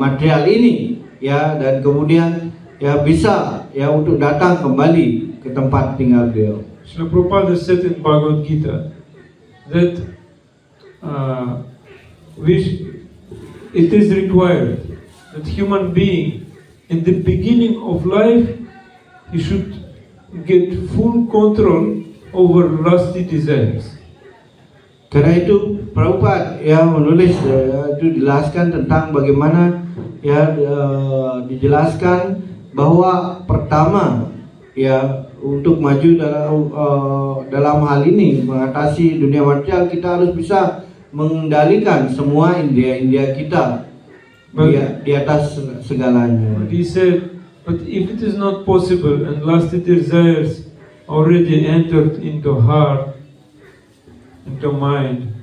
material ini, ya, dan kemudian ya bisa ya untuk datang kembali ke tempat tinggal beliau. Srila Prabhupada said in Bhagavad Gita that it is required that human being in the beginning of life he should get full control over lusty desires. Karena itu Prabhupada ya menulis itu dijelaskan tentang bagaimana ya dijelaskan bahwa pertama ya untuk maju dalam hal ini mengatasi dunia material kita harus bisa mengendalikan semua indera kita di atas segalanya. But he said, but if it is not possible and lusty desires already entered into heart, into mind,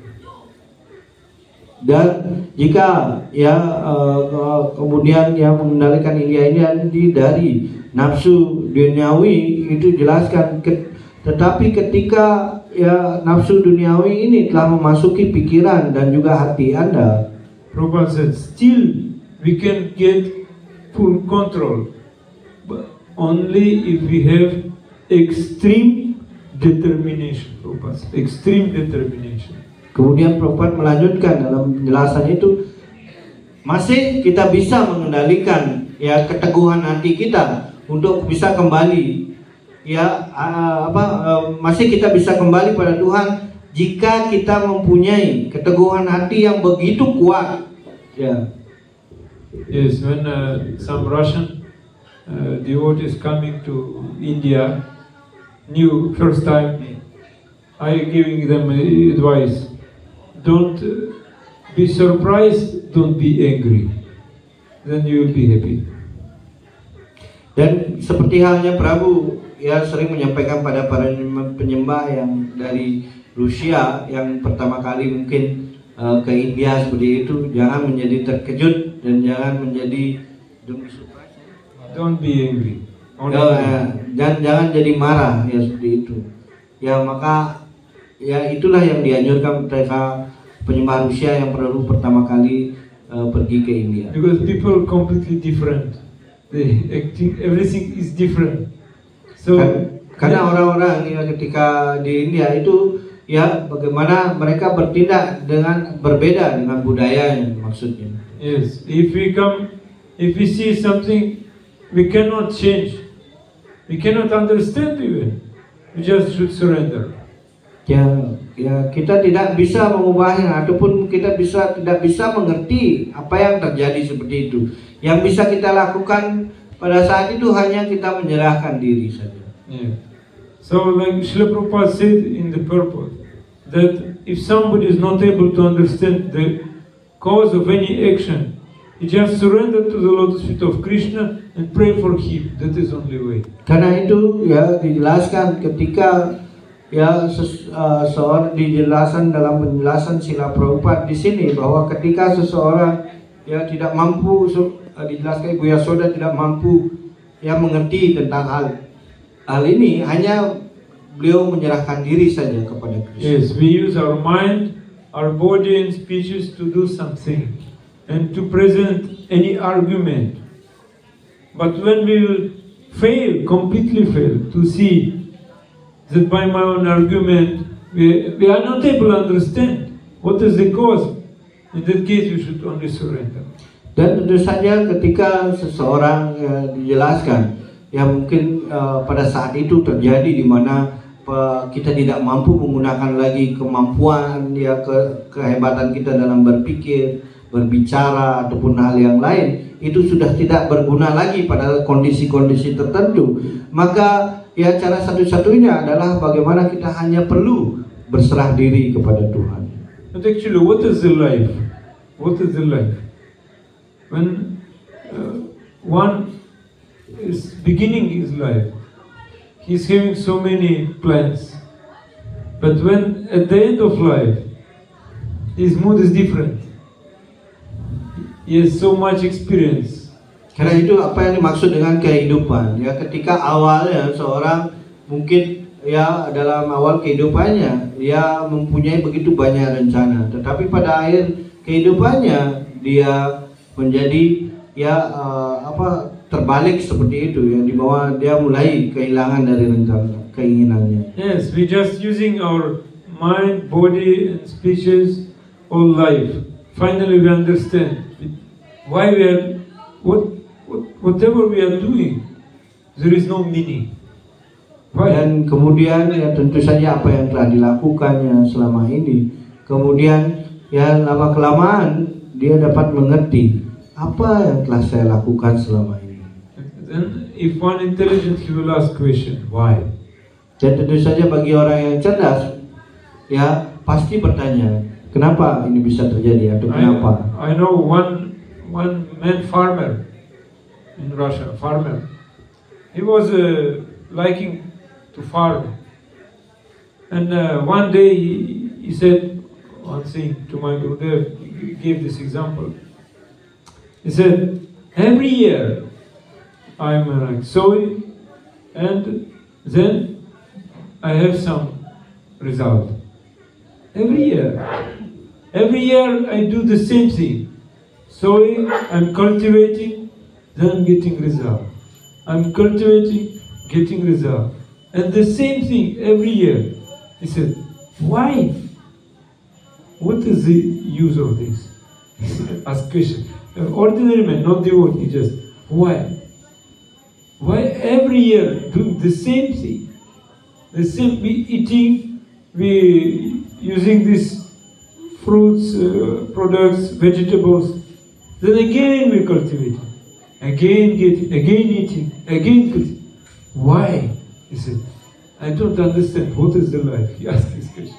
dan jika ya kemudian yang mengendalikan indera ini dari nafsu duniawi itu jelaskan tetapi ketika ya nafsu duniawi ini telah memasuki pikiran dan juga hati Anda, Prabhupada said, still we can get full control, but only if we have extreme determination. Prabhupada said, extreme determination. Kemudian Prabhupada melanjutkan dalam penjelasan itu, masih kita bisa mengendalikan ya keteguhan hati kita untuk bisa kembali ya masih kita bisa kembali pada Tuhan jika kita mempunyai keteguhan hati yang begitu kuat ya. Yes, when some Russian devotees coming to India, new first time, I giving them advice. Don't be surprised, don't be angry. Then you will be happy. Dan seperti halnya Prabu, ya sering menyampaikan pada para penyembah yang dari Rusia yang pertama kali mungkin ke India seperti itu, jangan menjadi terkejut dan jangan menjadi don't be angry. Dan jangan jadi marah ya seperti itu. Ya maka ya itulah yang dianjurkan mereka penyembah Rusia yang pertama kali pergi ke India. Because people completely different. They acting, everything is different. So karena orang-orang ya ketika di India itu ya bagaimana mereka bertindak dengan berbeda dengan budayanya maksudnya. Yes, if we see something we cannot change, we cannot understand even, we just should surrender. Ya kita tidak bisa mengubahnya ataupun kita tidak bisa mengerti apa yang terjadi seperti itu. Yang bisa kita lakukan pada saat itu hanya kita menyerahkan diri saja. Yeah. So like Srila Prabhupada said in the purport that if somebody is not able to understand the cause of any action, he just surrender to the lotus feet of Krishna and pray for him. That is only way. Karena itu ya dijelaskan ketika ya seorang dijelaskan dalam penjelasan Srila Prabhupada di sini bahwa ketika seseorang ya tidak mampu, dijelaskan Ibu Yasoda tidak mampu ya mengerti tentang hal ini, hanya beliau menyerahkan diri saja kepada Kristus. Yes, we use our mind, our body and speeches to do something and to present any argument. But when we will fail, completely fail, to see that by my own argument we are not able to understand what is the cause, in that case we should only surrender. Dan tentu saja ketika seseorang dijelaskan ya mungkin pada saat itu terjadi di mana kita tidak mampu menggunakan lagi kemampuan ya kehebatan kita dalam berpikir, berbicara ataupun hal yang lain, itu sudah tidak berguna lagi pada kondisi-kondisi tertentu. Maka ya cara satu-satunya adalah bagaimana kita hanya perlu berserah diri kepada Tuhan. But actually, what is the life? What is the life? When one is beginning his life, he's having so many plans. But when at the end of life, his mood is different. He has so much experience. Karena itu apa yang dimaksud dengan kehidupan. Ya ketika awalnya seorang mungkin ya dalam awal kehidupannya dia mempunyai begitu banyak rencana, tetapi pada akhir kehidupannya dia menjadi ya terbalik seperti itu ya, di bawah dia mulai kehilangan dari rencana keinginannya. Yes, we just using our mind, body and speeches all life. Finally we understand why we are whatever we are doing, there is no meaning. Why? Dan kemudian ya tentu saja apa yang telah dilakukannya selama ini, kemudian ya lama kelamaan dia dapat mengerti apa yang telah saya lakukan selama ini. Then if one intelligent, he will ask question, why? Dan tentu saja bagi orang yang cerdas ya pasti bertanya, kenapa ini bisa terjadi atau kenapa? I know one man farmer in Russia, farmer. He was liking to farm, and one day he said one thing to my Gurudev. He gave this example. He said, every year I'm sowing, and then I have some result. Every year I do the same thing. Sowing, I'm cultivating, then I'm getting result. I'm cultivating, getting result. And the same thing every year. He said, why? What is the use of this? Ask question. An ordinary man, not devotee, just why? Why every year doing the same thing? The same, we eating, we using these fruits, products, vegetables, Then again we cultivate it. Again getting, again eating, again cultivating. Why? He said, I don't understand. What is the life? He asked this question.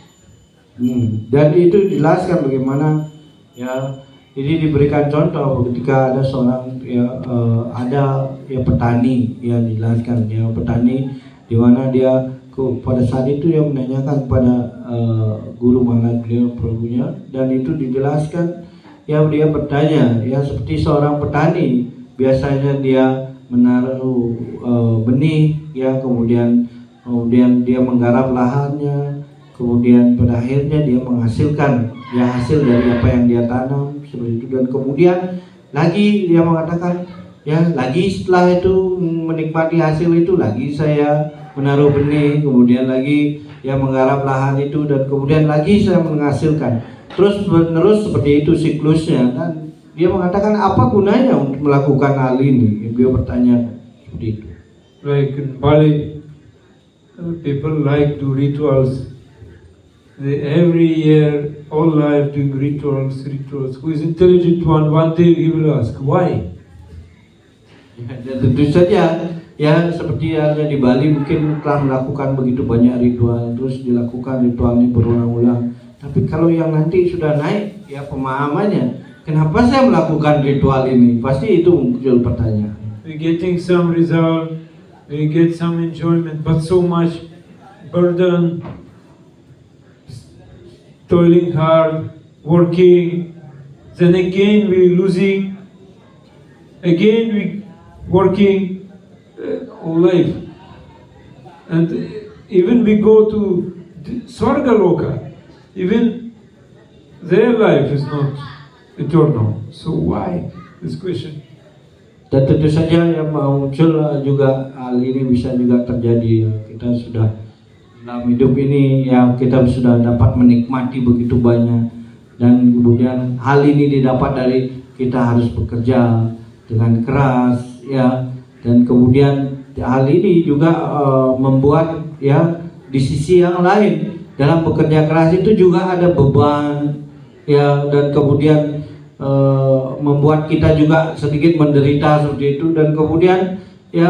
Dan itu dijelaskan bagaimana ya ini diberikan contoh ketika ada seorang ada petani ya dijelaskan ya petani di mana dia pada saat itu dia menanyakan kepada guru mana beliau prabunya dan itu dijelaskan ya dia bertanya ya seperti seorang petani biasanya dia menaruh benih ya kemudian dia menggarap lahannya. Kemudian pada akhirnya dia menghasilkan ya hasil dari apa yang dia tanam seperti itu dan kemudian lagi dia mengatakan ya lagi setelah itu menikmati hasil itu lagi saya menaruh benih kemudian lagi ya menggarap lahan itu dan kemudian lagi saya menghasilkan terus menerus seperti itu siklusnya dan dia mengatakan apa gunanya untuk melakukan hal ini dia bertanya seperti itu. Like in Bali, people like do rituals. Every year, all life doing rituals. Who is intelligent one day he will ask, why? Ya, dan tentu saja, ya seperti yang di Bali mungkin telah melakukan begitu banyak ritual, terus dilakukan ritual ini berulang-ulang. Tapi kalau yang nanti sudah naik, ya pemahamannya, kenapa saya melakukan ritual ini? Pasti itu muncul pertanyaan. We getting some result, we get some enjoyment, but so much burden. Toiling hard, working, then again we losing, again we working all life. And even we go to Swarga Loka, even their life is not eternal. So why this question? Dan tentu saja yang muncul juga hal ini bisa juga terjadi. Kita sudah dalam hidup ini ya kita sudah dapat menikmati begitu banyak dan kemudian hal ini didapat dari kita harus bekerja dengan keras ya dan kemudian hal ini juga membuat ya di sisi yang lain dalam bekerja keras itu juga ada beban ya dan kemudian membuat kita juga sedikit menderita seperti itu dan kemudian ya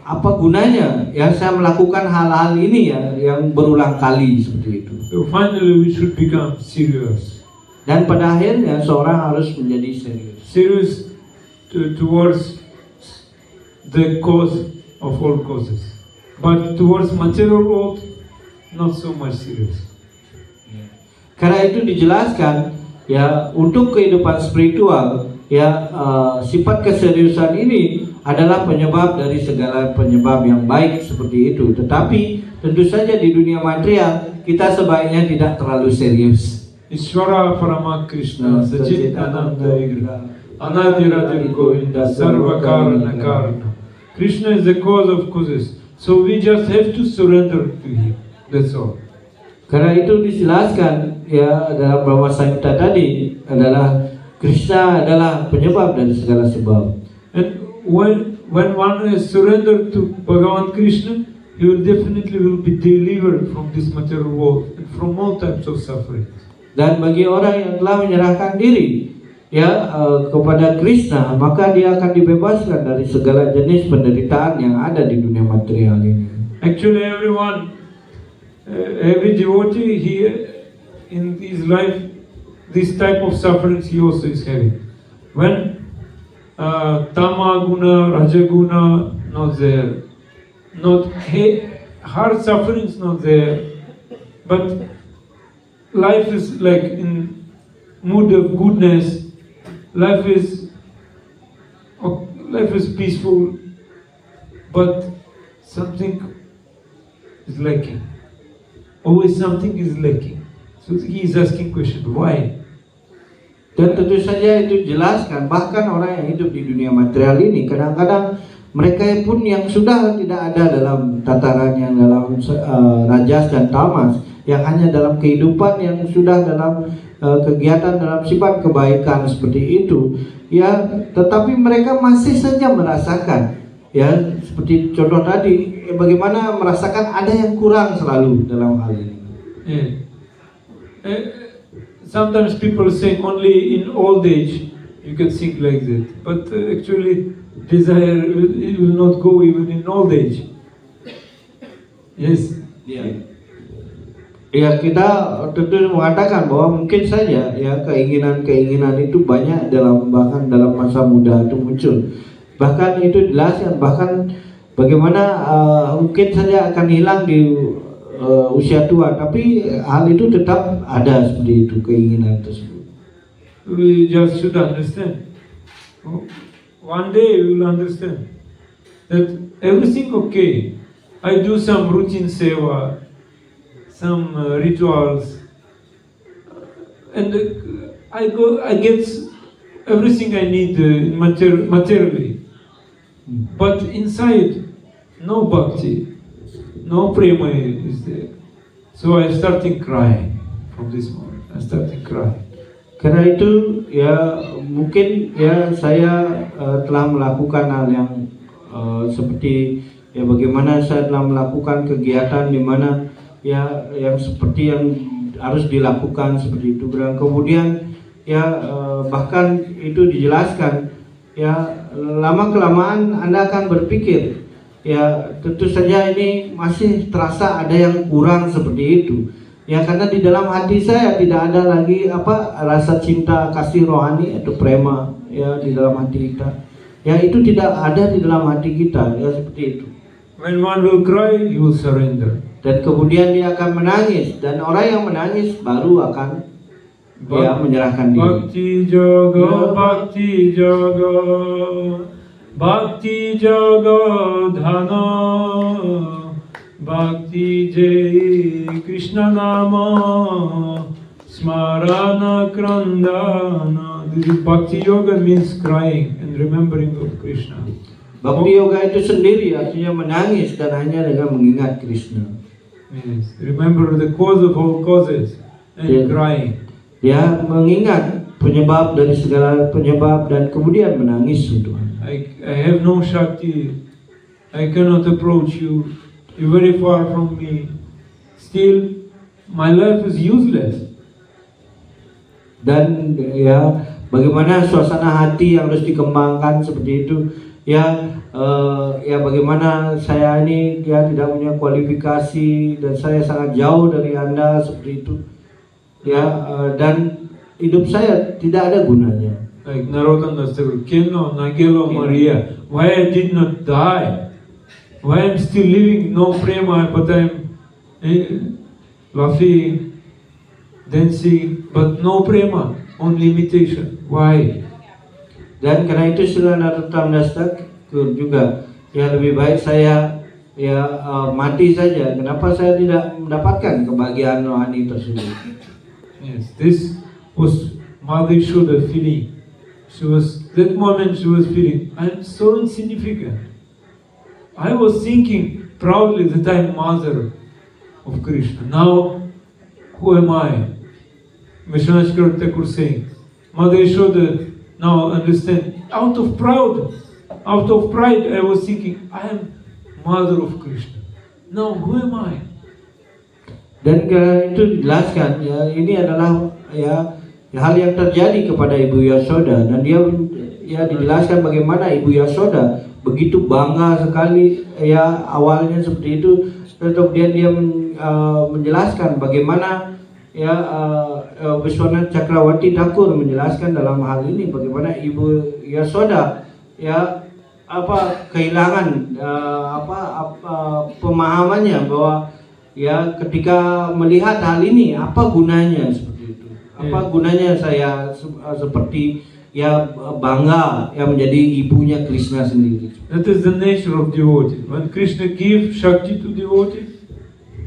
apa gunanya ya saya melakukan hal-hal ini ya yang berulang kali seperti itu. So finally we should become serious. Dan pada akhirnya seorang harus menjadi serius. Serious towards the cause of all causes, but towards material world not so much serious. Karena itu dijelaskan ya untuk kehidupan spiritual ya sifat keseriusan ini adalah penyebab dari segala penyebab yang baik seperti itu. Tetapi tentu saja di dunia material kita sebaiknya tidak terlalu serius. Ishvara Parama Krishna Sajit Ananda Vigraha Anadiradir Govinda Sarva Karana Karana. Krishna is the cause of causes. So we just have to surrender to Him. That's all. Karena itu dijelaskan ya dalam Brahma Samhita tadi adalah Krishna adalah penyebab dari segala sebab. And when one is surrendered to Bhagavan Krishna, he will definitely be delivered from this material world and from all types of suffering. Dan bagi orang yang telah menyerahkan diri ya kepada Krishna, maka dia akan dibebaskan dari segala jenis penderitaan yang ada di dunia material ini. Actually, everyone, every devotee here in his life, this type of sufferings he also is having. When Tama guna, Raja guna not there, not hard sufferings not there, but life is like in mood of goodness. Life is peaceful, but something is lacking. Always something is lacking. So he is asking question, why? Dan tentu saja itu jelaskan bahkan orang yang hidup di dunia material ini kadang-kadang mereka pun yang sudah tidak ada dalam tataran yang dalam rajas dan tamas yang hanya dalam kehidupan yang sudah dalam kegiatan dalam sifat kebaikan seperti itu ya tetapi mereka masih saja merasakan ya seperti contoh tadi bagaimana merasakan ada yang kurang selalu dalam hal ini. Sometimes people say only in old age You can think like that, but actually desire it will not go even in old age. Yes. Ya, kita tentu mengatakan bahwa mungkin saja ya keinginan-keinginan itu banyak bahkan dalam masa muda itu muncul. Bahkan itu dijelaskan, bahkan bagaimana mungkin saja akan hilang di usia tua, tapi hal itu tetap ada seperti itu, keinginan tersebut. We just should understand. One day we will understand that everything okay. I do some routine seva, some rituals, and I get everything I need materially. But inside, no bhakti, no prema is there. So I started crying from this moment. I started crying. Karena itu ya mungkin ya saya telah melakukan hal yang seperti ya bagaimana saya telah melakukan kegiatan di mana ya yang seperti yang harus dilakukan seperti itu. Dan kemudian ya bahkan itu dijelaskan ya lama kelamaan Anda akan berpikir ya tentu saja ini masih terasa ada yang kurang seperti itu. Ya karena di dalam hati saya tidak ada lagi rasa cinta kasih rohani atau prema ya di dalam hati kita. Ya itu tidak ada di dalam hati kita ya seperti itu. When one will cry, he will surrender. Dan kemudian dia akan menangis, dan orang yang menangis baru akan dia menyerahkan diri. Bhakti Jaga, Bhakti Jaga, Bhakti Jaga Dhana, Bhakti Jai Krishna Nama, Smarana Krandana. This is Bhakti Yoga means crying and remembering of Krishna. Bhakti Yoga itu sendiri artinya menangis dan hanya dengan mengingat Krishna. Yes. Remember the cause of all causes and crying. Ya mengingat penyebab dari segala penyebab dan kemudian menangis untuk I have no Shakti. I cannot approach you. You're very far from me. Still, my life is useless. Dan ya bagaimana suasana hati yang harus dikembangkan seperti itu. Ya bagaimana saya ini ya tidak punya kualifikasi dan saya sangat jauh dari Anda seperti itu. Ya dan hidup saya tidak ada gunanya. Like Narottam Das Thakur, Keno Nagelo Maria, why I did not die? Why I'm still living no prema, but I'm laughing, dancing, but no prema, only imitation. Why? Dan karena itu sudah Narottam Das Thakur juga ya lebih baik saya ya mati saja. Kenapa saya tidak mendapatkan kebahagiaan rohani tersebut? Yes, this was Mother Yashoda feeling. That moment she was feeling, I'm so insignificant. I was thinking proudly that I'm mother of Krishna. Now, who am I? Vishwanath Thakur saying, Mother Yashoda now understand. Out of pride, I was thinking, I am mother of Krishna. Now, who am I? Dan karena itu dijelaskan ya ini adalah ya hal yang terjadi kepada Ibu Yashoda, dan dia ya dijelaskan bagaimana Ibu Yashoda begitu bangga sekali ya awalnya seperti itu, kemudian dia menjelaskan bagaimana ya Vishwanath Cakrawati Thakur menjelaskan dalam hal ini bagaimana Ibu Yashoda ya kehilangan pemahamannya bahwa ya ketika melihat hal ini apa gunanya seperti itu, apa gunanya saya seperti ya bangga ya menjadi ibunya Krishna sendiri. That is the nature of devotee. When Krishna gives Shakti to devotee,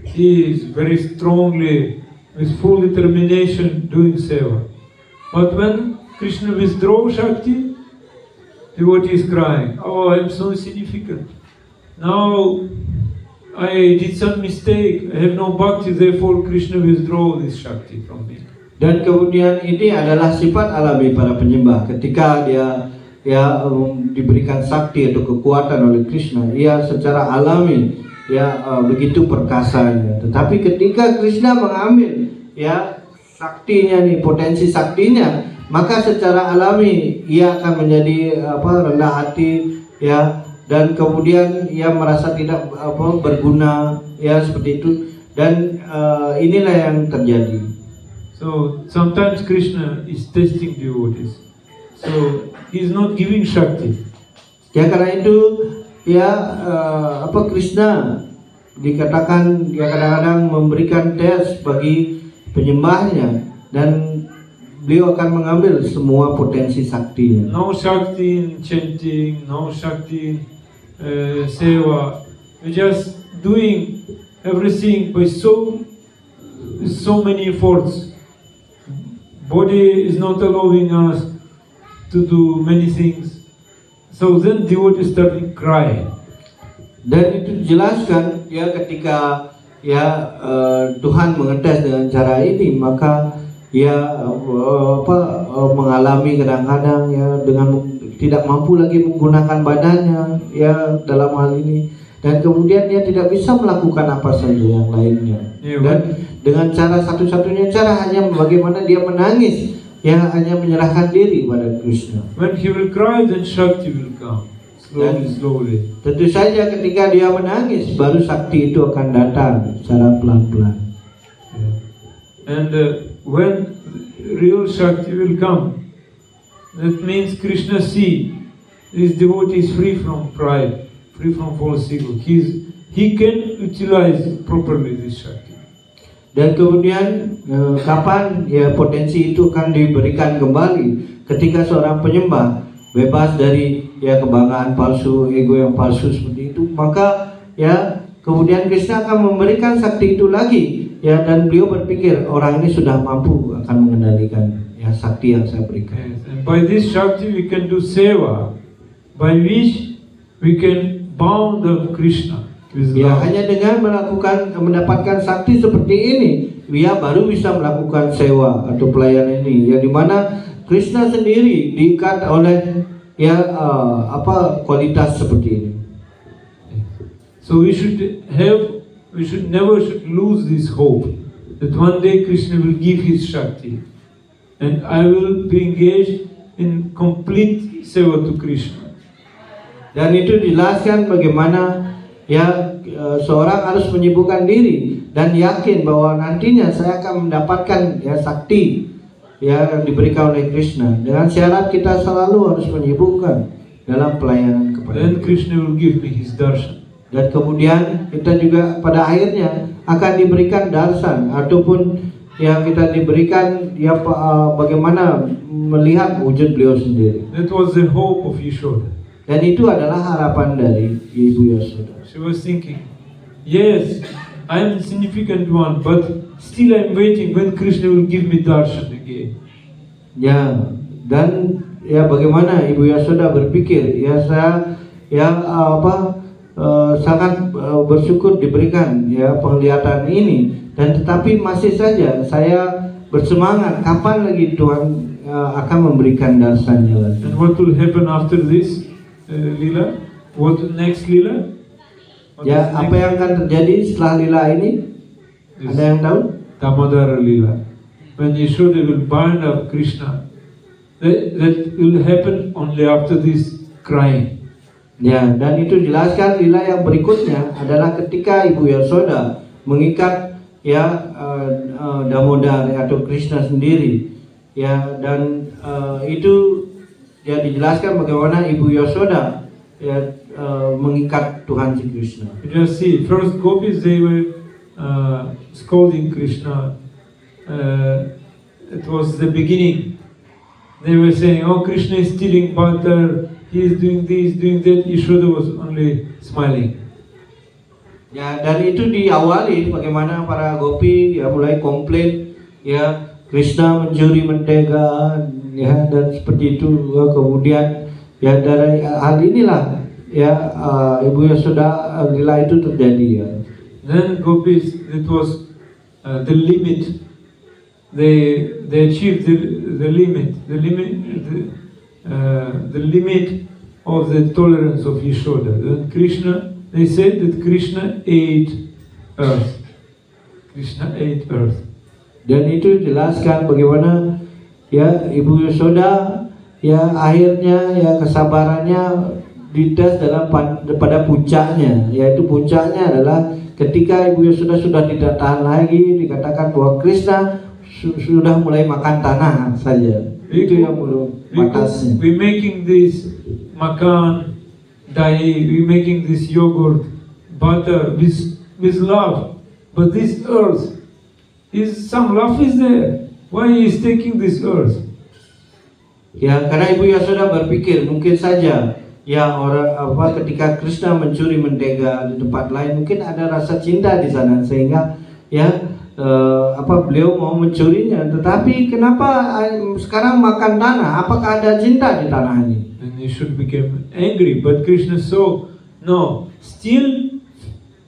he is very strongly, with full determination, doing seva. But when Krishna withdraws Shakti, devotee is crying, oh, I'm so insignificant. Now I did some mistake, I have no bhakti, therefore Krishna withdraw this Shakti from me. Dan kemudian ini adalah sifat alami para penyembah. Ketika dia ya diberikan sakti atau kekuatan oleh Krishna, ia secara alami ya begitu perkasanya. Tetapi ketika Krishna mengambil ya saktinya nih, potensi saktinya maka secara alami ia akan menjadi rendah hati ya, dan kemudian ia merasa tidak berguna ya, seperti itu, dan inilah yang terjadi. So sometimes Krishna is testing devotees. So he is not giving Shakti. Ya, karena itu ya Krishna dikatakan dia kadang-kadang memberikan tes bagi penyembahnya, dan beliau akan mengambil semua potensi saktinya. No Shakti in chanting, no Shakti in seva. We're just doing everything by so many efforts. Body is not allowing us to do many things. So then devotees started crying. Dan itu dijelaskan ya, ketika ya Tuhan mengetes dengan cara ini, maka ya mengalami kadang-kadang ya dengan tidak mampu lagi menggunakan badannya ya dalam hal ini, dan kemudian dia tidak bisa melakukan apa saja yang lainnya. Dan dengan cara satu-satunya cara hanya bagaimana dia menangis ya, hanya menyerahkan diri pada Krishna. When he will cry, then Shakti will come. Slowly. Tentu saja ketika dia menangis, baru sakti itu akan datang secara pelan-pelan. And when real Shakti will come, that means Krishna see this devotee is free from pride, free from false ego. He can utilize properly this Shakti. Dan kemudian kapan ya potensi itu akan diberikan kembali? Ketika seorang penyembah bebas dari ya kebanggaan palsu, ego yang palsu seperti itu, maka ya kemudian Krishna akan memberikan sakti itu lagi ya, dan beliau berpikir orang ini sudah mampu akan mengendalikan ya sakti yang saya berikan. Yes. And by this Shakti we can do seva, by which we can bound of Krishna. Ya, hanya dengan mendapatkan sakti seperti ini, dia baru bisa melakukan sewa atau pelayanan ini, ya, dimana Krishna sendiri diikat oleh ya kualitas seperti ini. So we should never lose this hope that one day Krishna will give his Shakti, and I will be engaged in complete seva to Krishna. Dan itu dijelaskan bagaimana ya seorang harus menyibukkan diri dan yakin bahwa nantinya saya akan mendapatkan ya sakti ya yang diberikan oleh Krishna, dengan syarat kita selalu harus menyibukkan dalam pelayanan kepada Then Krishna will give me his darshan. Dan kemudian kita juga pada akhirnya akan diberikan darsan, ataupun yang kita diberikan ya bagaimana melihat wujud beliau sendiri. That was the hope of Yashoda. Dan itu adalah harapan dari Ibu Yasoda. She was thinking, yes, I am the significant one, but still I am waiting when Krishna will give me darshan again. Ya, dan ya bagaimana Ibu Yasoda berpikir, ya saya ya sangat bersyukur diberikan ya penglihatan ini, dan tetapi masih saja saya bersemangat kapan lagi Tuhan akan memberikan darsannya lagi. And what will happen after this lila? What next lila? Ya, apa yang akan terjadi setelah lila ini? Ada yang tahu? Damodara lila. When Yashoda will bind up Krishna, that will happen only after this crying. Ya, dan itu jelaskan lila yang berikutnya adalah ketika Ibu Yasoda mengikat ya Damodar atau Krishna sendiri. Ya, dan itu ya dijelaskan bagaimana Ibu Yasoda ya mengikat Tuhan Sri Krishna. You just see, first gopis they were scolding Krishna. It was the beginning. They were saying, "Oh, Krishna is stealing butter. He is doing this, doing that." Yashoda was only smiling. Ya, dan itu diawali bagaimana para gopi ya mulai komplain ya Krishna mencuri mentega ya, dan seperti itu. Kemudian ya dari hal inilah ya Ibu Yasoda lila itu terjadi ya. Then gopis, it was the limit. They achieved the limit of the tolerance of Yashoda. Then Krishna, they said that Krishna ate earth. Krishna ate earth. Dan itu jelaskan bagaimana ya Ibu Yasoda ya akhirnya ya kesabarannya dites pada puncaknya, yaitu puncaknya adalah ketika Ibu Yasoda sudah tidak tahan lagi, dikatakan bahwa Krishna sudah mulai makan tanah saja. Itu yang belum batasnya. We making this makan, dahi, we making this yogurt, butter with love, but this earth is some love is there. Why is taking this earth? Ya, karena Ibu Yasoda berpikir mungkin saja ya ketika Krishna mencuri mentega di tempat lain mungkin ada rasa cinta di sana sehingga ya beliau mau mencurinya, tetapi kenapa sekarang makan tanah? Apakah ada cinta di tanah ini? And you should become angry, but Krishna saw no, still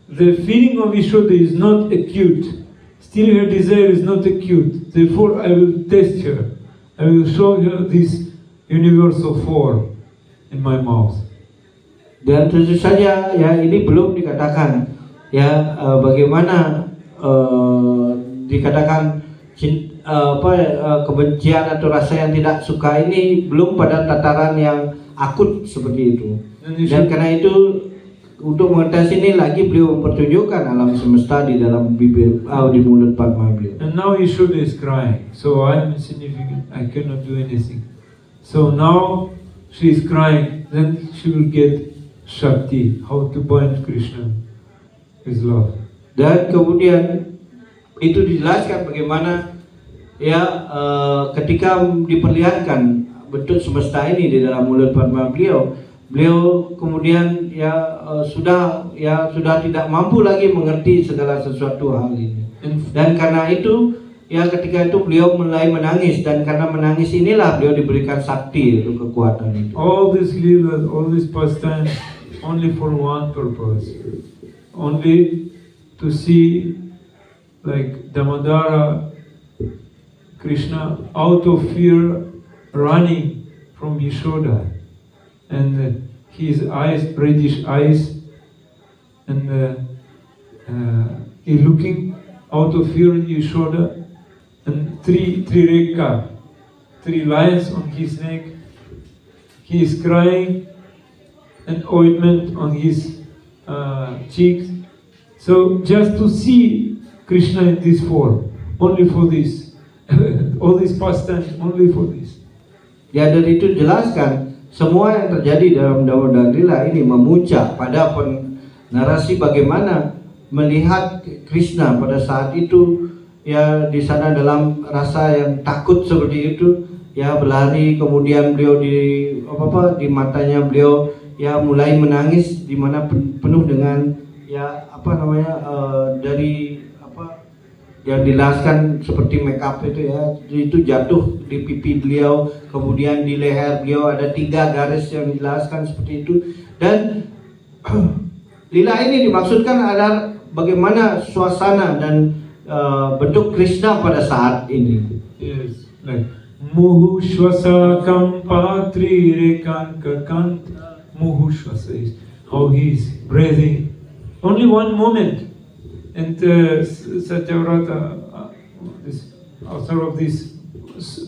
the feeling of Yashoda is not acute. Still her desire is not acute. Therefore I will test her. I will show her this universal form in my mouth. Dan tentu saja ya ini belum dikatakan ya bagaimana dikatakan kebencian atau rasa yang tidak suka ini belum pada tataran yang akut seperti itu. Dan karena itu untuk mengetes ini lagi beliau mempertunjukkan alam semesta di dalam bibir di mulut Padma beliau. And now Yashoda is crying, so I'm insignificant. I cannot do anything. So now she is crying, then she will get Shakti, how to bind Krishna with love. Dan kemudian itu dijelaskan bagaimana ya ketika diperlihatkan bentuk semesta ini di dalam mulut Padma beliau kemudian sudah tidak mampu lagi mengerti segala sesuatu hal ini. Dan karena itu ya ketika itu beliau mulai menangis, dan karena menangis inilah beliau diberikan sakti, itu kekuatan itu. All this lila, all this pastime only for one purpose, only to see like Damodara Krishna out of fear running from Yashoda, and his eyes, reddish eyes, and he looking out of fear in Yashoda, and three lions on his neck. He is crying, and ointment on his cheeks. So just to see Krishna in this form, only for this, all these pastimes, only for this. Ya, dan itu jelaskan semua yang terjadi dalam Damodara Lila ini memuncak pada narasi bagaimana melihat Krishna pada saat itu ya di sana dalam rasa yang takut seperti itu ya berlari, kemudian beliau di matanya beliau ya mulai menangis di mana penuh dengan ya dari yang dijelaskan seperti make up itu jatuh di pipi beliau, kemudian di leher beliau ada 3 garis yang dijelaskan seperti itu. Dan lila ini dimaksudkan adalah bagaimana suasana dan bentuk Krishna pada saat ini. Yes, like Muhu Shwasa Kampatri Rekan Kakant. Muhu Shwasa is how he is breathing. Only one moment. And Satyavrata, this author of this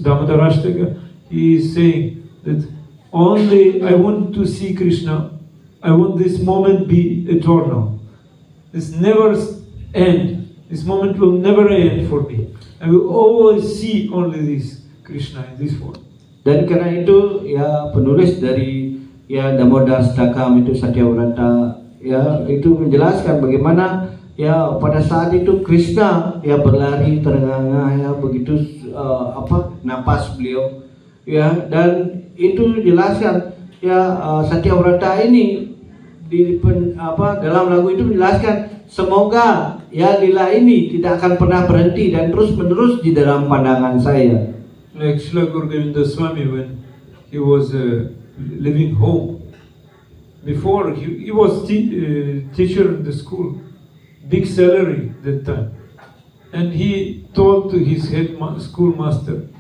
Damodarashtaka, he is saying that only I want to see Krishna. I want this moment be eternal. This never end. This moment will never end for me. I will always see only this Krishna in this form. Dan karena itu ya penulis dari ya Damodarastakam itu Satyavrata ya itu menjelaskan bagaimana ya pada saat itu Krishna ya berlari terengah-engah ya begitu napas beliau ya, dan itu jelaskan ya Satyavrata ini dalam lagu itu menjelaskan semoga ya lila ini tidak akan pernah berhenti dan terus menerus di dalam pandangan saya. Like Srila Guru Govinda Swami, when he was living home, before he was teacher in the school. Big salary that time, and he told to his schoolmaster,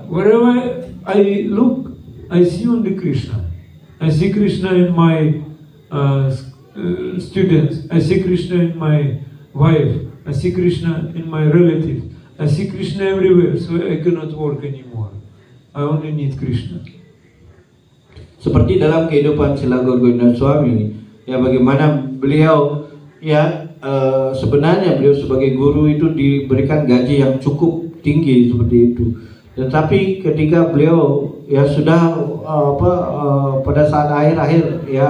wherever I look, I see only Krishna. I see Krishna in my students. I see Krishna in my wife. I see Krishna in my relatives. I see Krishna everywhere, so I cannot work anymore. I only need Krishna. Seperti dalam kehidupan Srila Gaura Swami, ya bagaimana beliau ya sebenarnya beliau sebagai guru itu diberikan gaji yang cukup tinggi seperti itu. Tetapi ketika beliau ya sudah pada saat akhir-akhir ya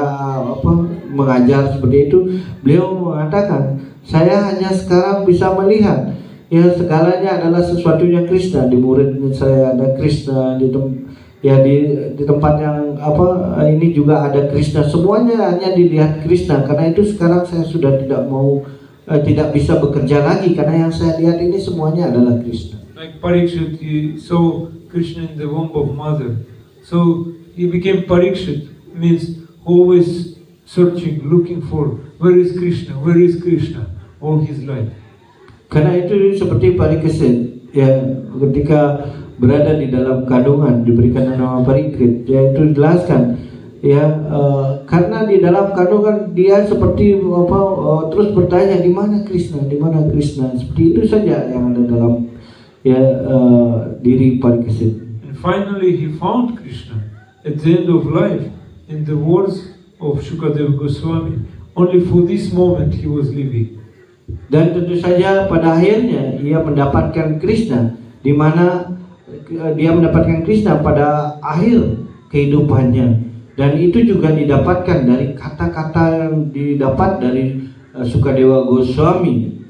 mengajar seperti itu, beliau mengatakan, saya hanya sekarang bisa melihat ya segalanya adalah sesuatunya Krishna. Di muridnya saya ada Krishna, di tempat yang ini juga ada Krishna. Semuanya hanya dilihat Krishna. Karena itu sekarang saya sudah tidak bisa bekerja lagi, karena yang saya lihat ini semuanya adalah Krishna. Like Parikshit, he saw Krishna in the womb of mother, so he became Parikshit, means always searching, looking for where is Krishna all his life. Karena itu seperti Parikshit ya, ketika berada di dalam kandungan diberikan nama Parikshit, ya itu dijelaskan ya karena di dalam kandungan dia seperti terus bertanya di mana Krishna, seperti itu saja yang ada dalam diri Parikshit. And finally he found Krishna at the end of life in the words of Shukadeva Goswami. Only for this moment he was living. Dan tentu saja pada akhirnya ia mendapatkan Krishna, di mana dia mendapatkan Krishna pada akhir kehidupannya, dan itu juga didapatkan dari kata-kata yang didapat dari Shukadeva Goswami.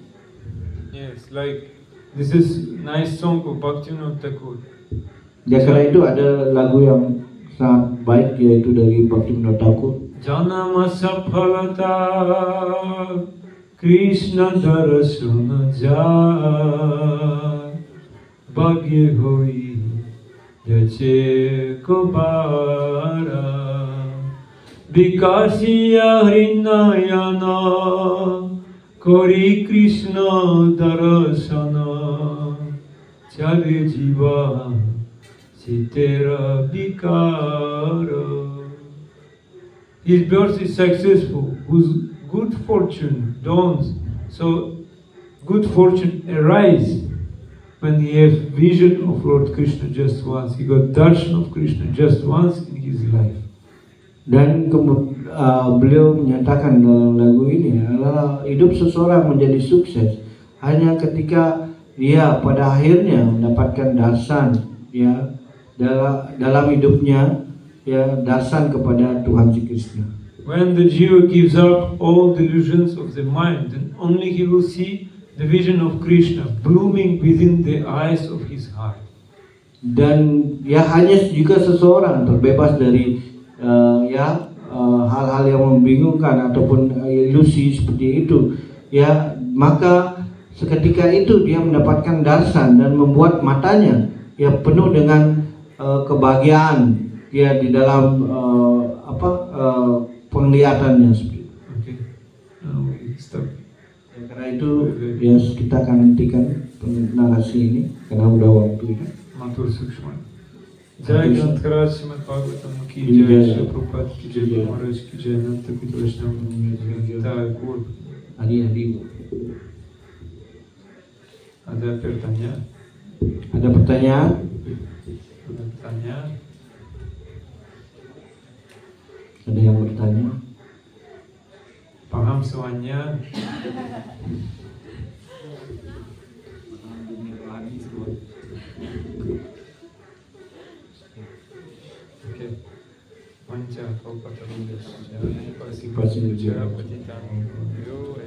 Yes, like this is nice song of Bhaktivinoda Thakur. Ya, karena itu ada lagu yang sangat baik, yaitu dari Bhaktivinoda Thakur. Janama safalata Krishna darasana jai bhagye hoi jache kobara vikasiya hrinayana kori Krishna darasana chale jiva sitera vikara. His birth is successful, whose good fortune dawns. So good fortune arises when he has vision of Lord Krishna just once. He got darshan of Krishna just once in his life. Dan beliau menyatakan dalam lagu ini adalah hidup seseorang menjadi sukses hanya ketika dia pada akhirnya mendapatkan darshan ya dalam hidupnya, ya darshan kepada Tuhan Sri Krishna. When the jiva gives up all delusions of the mind, then only he will see the vision of Krishna blooming within the eyes of his heart. Dan ya hanya juga seseorang terbebas dari hal-hal yang membingungkan ataupun ilusi seperti itu, ya maka seketika itu dia mendapatkan darshan dan membuat matanya ya penuh dengan kebahagiaan ya di dalam penglihatannya seperti itu. Okay. Now we stop. Ya, karena itu ya kita akan hentikan narasi ini karena udah waktunya. Matur Sukshma. Jai Granth Raj Srimad Bhagavatam ki jai, Shri Prabhupada ki jai, Guru Maharaj ki jai, Nanta Pita Vaishnava Thakur. Hari-hari. Ada pertanyaan? Ada pertanyaan? Ada pertanyaan? Ada yang bertanya? Paham semuanya? Oke. Manca kau kata ludes, jangan pasti pasti bicara petitan. Yo,